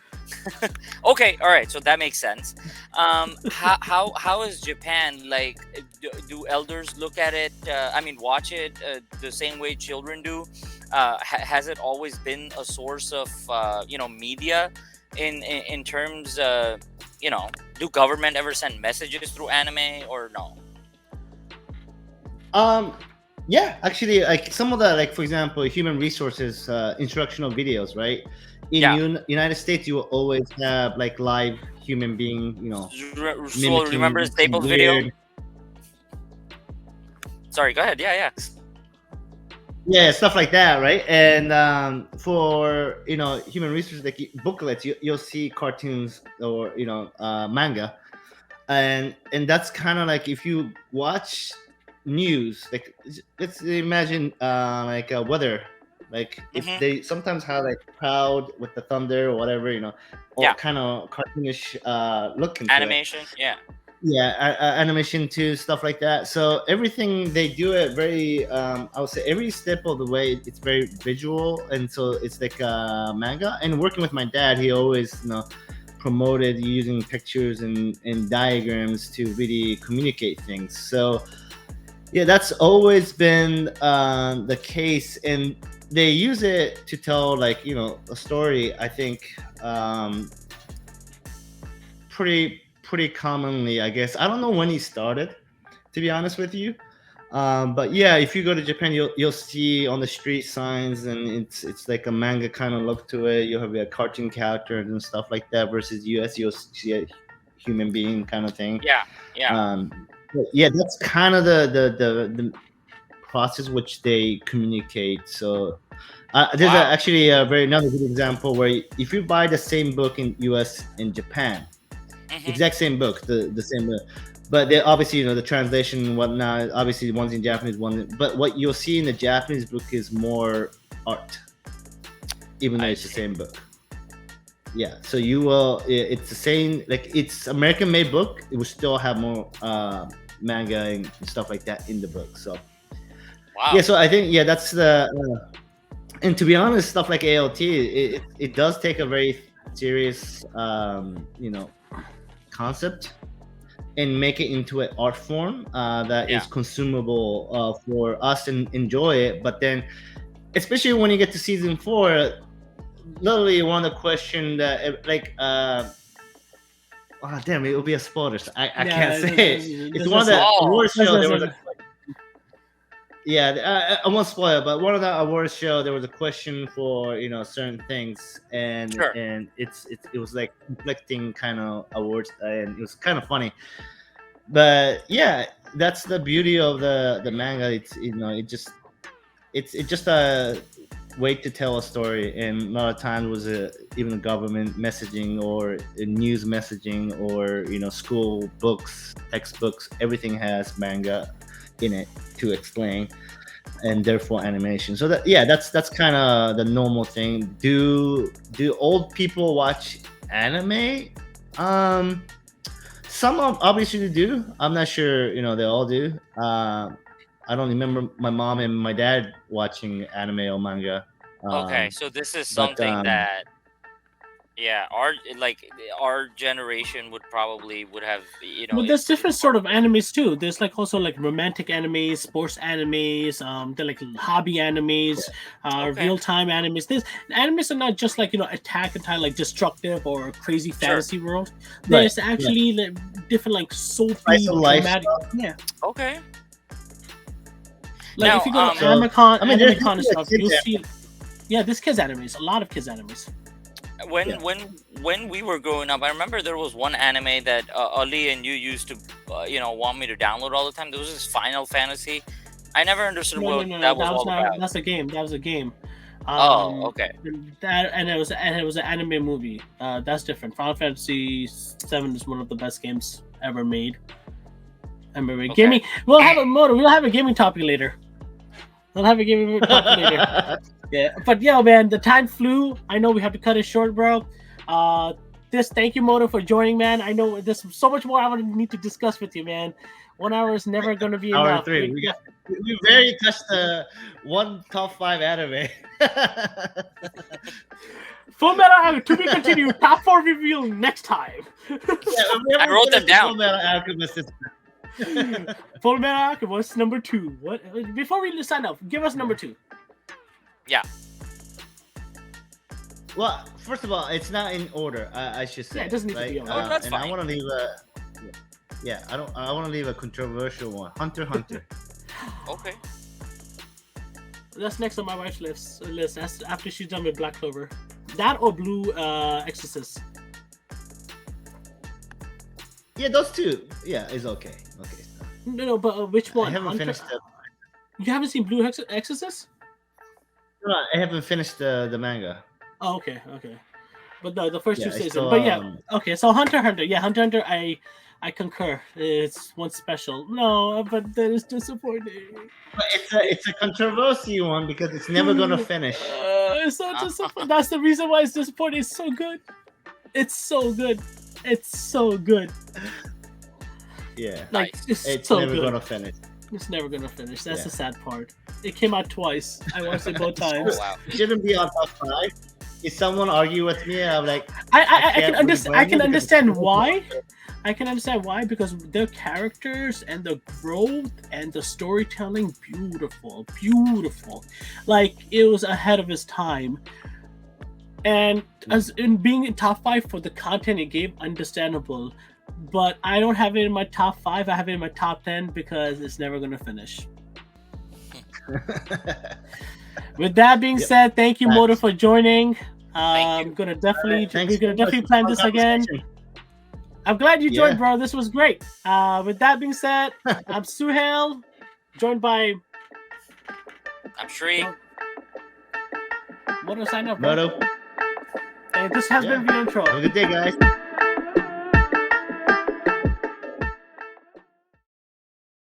Okay, all right, so that makes sense. How is Japan like? Do elders look at it? I mean, watch it the same way children do? Has it always been a source of media in terms do government ever send messages through anime or no? Yeah, actually, like some of the, like for example, human resources instructional videos, right? In United States, you will always have like live human being, So remember Staples video? Sorry, go ahead. Yeah, stuff like that, right? And for human resources, like booklets, you'll see cartoons or manga, and that's kind of like if you watch news, like let's imagine like weather, like if they sometimes have like cloud with the thunder or whatever, all kind of cartoonish look into animation, animation too, stuff like that. So everything they do it very I would say every step of the way it's very visual, and so it's like manga. And working with my dad, he always promoted using pictures and diagrams to really communicate things. So yeah, that's always been the case. And they use it to tell like a story. I think pretty commonly. I guess I don't know when he started, to be honest with you. But yeah, if you go to Japan, you'll see on the street signs, and it's like a manga kind of look to it. You'll have a cartoon character and stuff like that. Versus US, you'll see a human being kind of thing. Yeah, yeah. But yeah, that's kind of the process which they communicate. So there's Wow. actually a very another good example where if you buy the same book in US and Japan, Mhm. exact same book, the same book, but they obviously the translation and whatnot. Obviously, one's in Japanese, but what you'll see in the Japanese book is more art, even though I it's the see. same book. Yeah, so you will. It's the same. Like it's American-made book. It will still have more manga and stuff like that in the book. So Wow. yeah, so I think that's the. And to be honest, stuff like ALT, it does take a very serious, concept and make it into an art form that Yeah. is consumable for us and enjoy it. But then, especially when you get to season 4, literally one of the question that oh damn, it will be a spoiler. So I can't say it. It's one of the Oh. awards show. There was There's I won't spoil it, but one of the awards show there was a question for certain things, and Sure. and it was like conflicting kind of awards, and it was kind of funny. But yeah, that's the beauty of the manga. It's just a way to tell a story, and a lot of times was even government messaging or news messaging or school books, textbooks. Everything has manga in it to explain, and therefore animation. So that's kind of the normal thing. Do old people watch anime? Some of obviously do. I'm not sure they all do. I don't remember my mom and my dad watching anime or manga. Okay, so this is But something that, yeah, our generation would have, But there's different sort of animes too. There's like also like romantic animes, sports animes, they're like hobby animes, Okay. real time animes. There's animes are not just like Attack on Titan, like destructive or crazy fantasy world. There's actually like, different like soapy, Slice of life dramatic. stuff. Yeah, Okay. like Now, if you go to So, Amicon, I mean, there's Amicon and like stuff, kids you'll see. Yeah, there's kids animes. A lot of kids animes. when Yeah. when we were growing up, I remember there was one anime that Ali and you used to want me to download all the time. There was this Final Fantasy. I never understood what No. that was That was all not. about. That's a game. That was a game. Oh, okay. That and it was an anime movie. That's different. Final Fantasy VII is one of the best games ever made. Okay. Gaming. We'll have a Moto. We'll have a gaming topic later. We'll have a gaming topic later. Yeah, but yeah, man, the time flew. I know we have to cut it short, bro. Thank you, Moto, for joining, man. I know there's so much more I would need to discuss with you, man. 1 hour is never going to be Hour enough. 3. We very touched the one top 5 anime. Full Metal Alchemist to be continued. Top 4 reveal next time. I wrote them down. Fullmetal Alchemist is- Full Metal Alchemist number 2. What? Before we sign up, give us number 2. Well, first of all, it's not in order. I should say. Yeah, it doesn't need to right? be in order. Oh, that's and I fine. want to leave I want to leave a controversial one. Hunter x Hunter. Okay. That's next on my wife's list. That's after she's done with Black Clover. That or Blue Exorcist. Yeah, those two. Yeah, is okay. Okay. So. No, but which one? I haven't Hunter- finished the. You haven't seen Blue Exorcist? No, I haven't finished the manga. Oh, okay. But no, the first Yeah, two I seasons. still, But yeah, okay. So Hunter x Hunter. Yeah, Hunter x Hunter. I concur. It's one special. No, but that is disappointing. But it's a controversy one because it's never gonna finish. It's so disappointing. That's the reason why it's disappointing. It's so good. It's so good. It's so good. Yeah, Like Nice. it's it's so never good. gonna finish. It's never gonna finish. That's Yeah. the sad part. It came out twice. I watched it both Oh times. wow. It shouldn't be on top 5. if someone argue with me, I'm like, I can can't understand. I rebrand can you because understand it's so why. good. I can understand why, because their characters and the growth and the storytelling, beautiful, beautiful. Like it was ahead of his time. And as in being in top 5 for the content it gave, understandable. But I don't have it in my top 5. I have it in my top 10 because it's never gonna finish. With that being Yep. said, thank you, Facts. Moto, for joining. Thank you. I'm gonna definitely Thanks we're gonna so much definitely for plan the this again. conversation. I'm glad you joined, Yeah. bro. This was great. With that being said, I'm Suhail, joined by I'm Shri. Moto. Sign up, bro. Moto. And this has Yeah. been the intro. Have a good day, guys.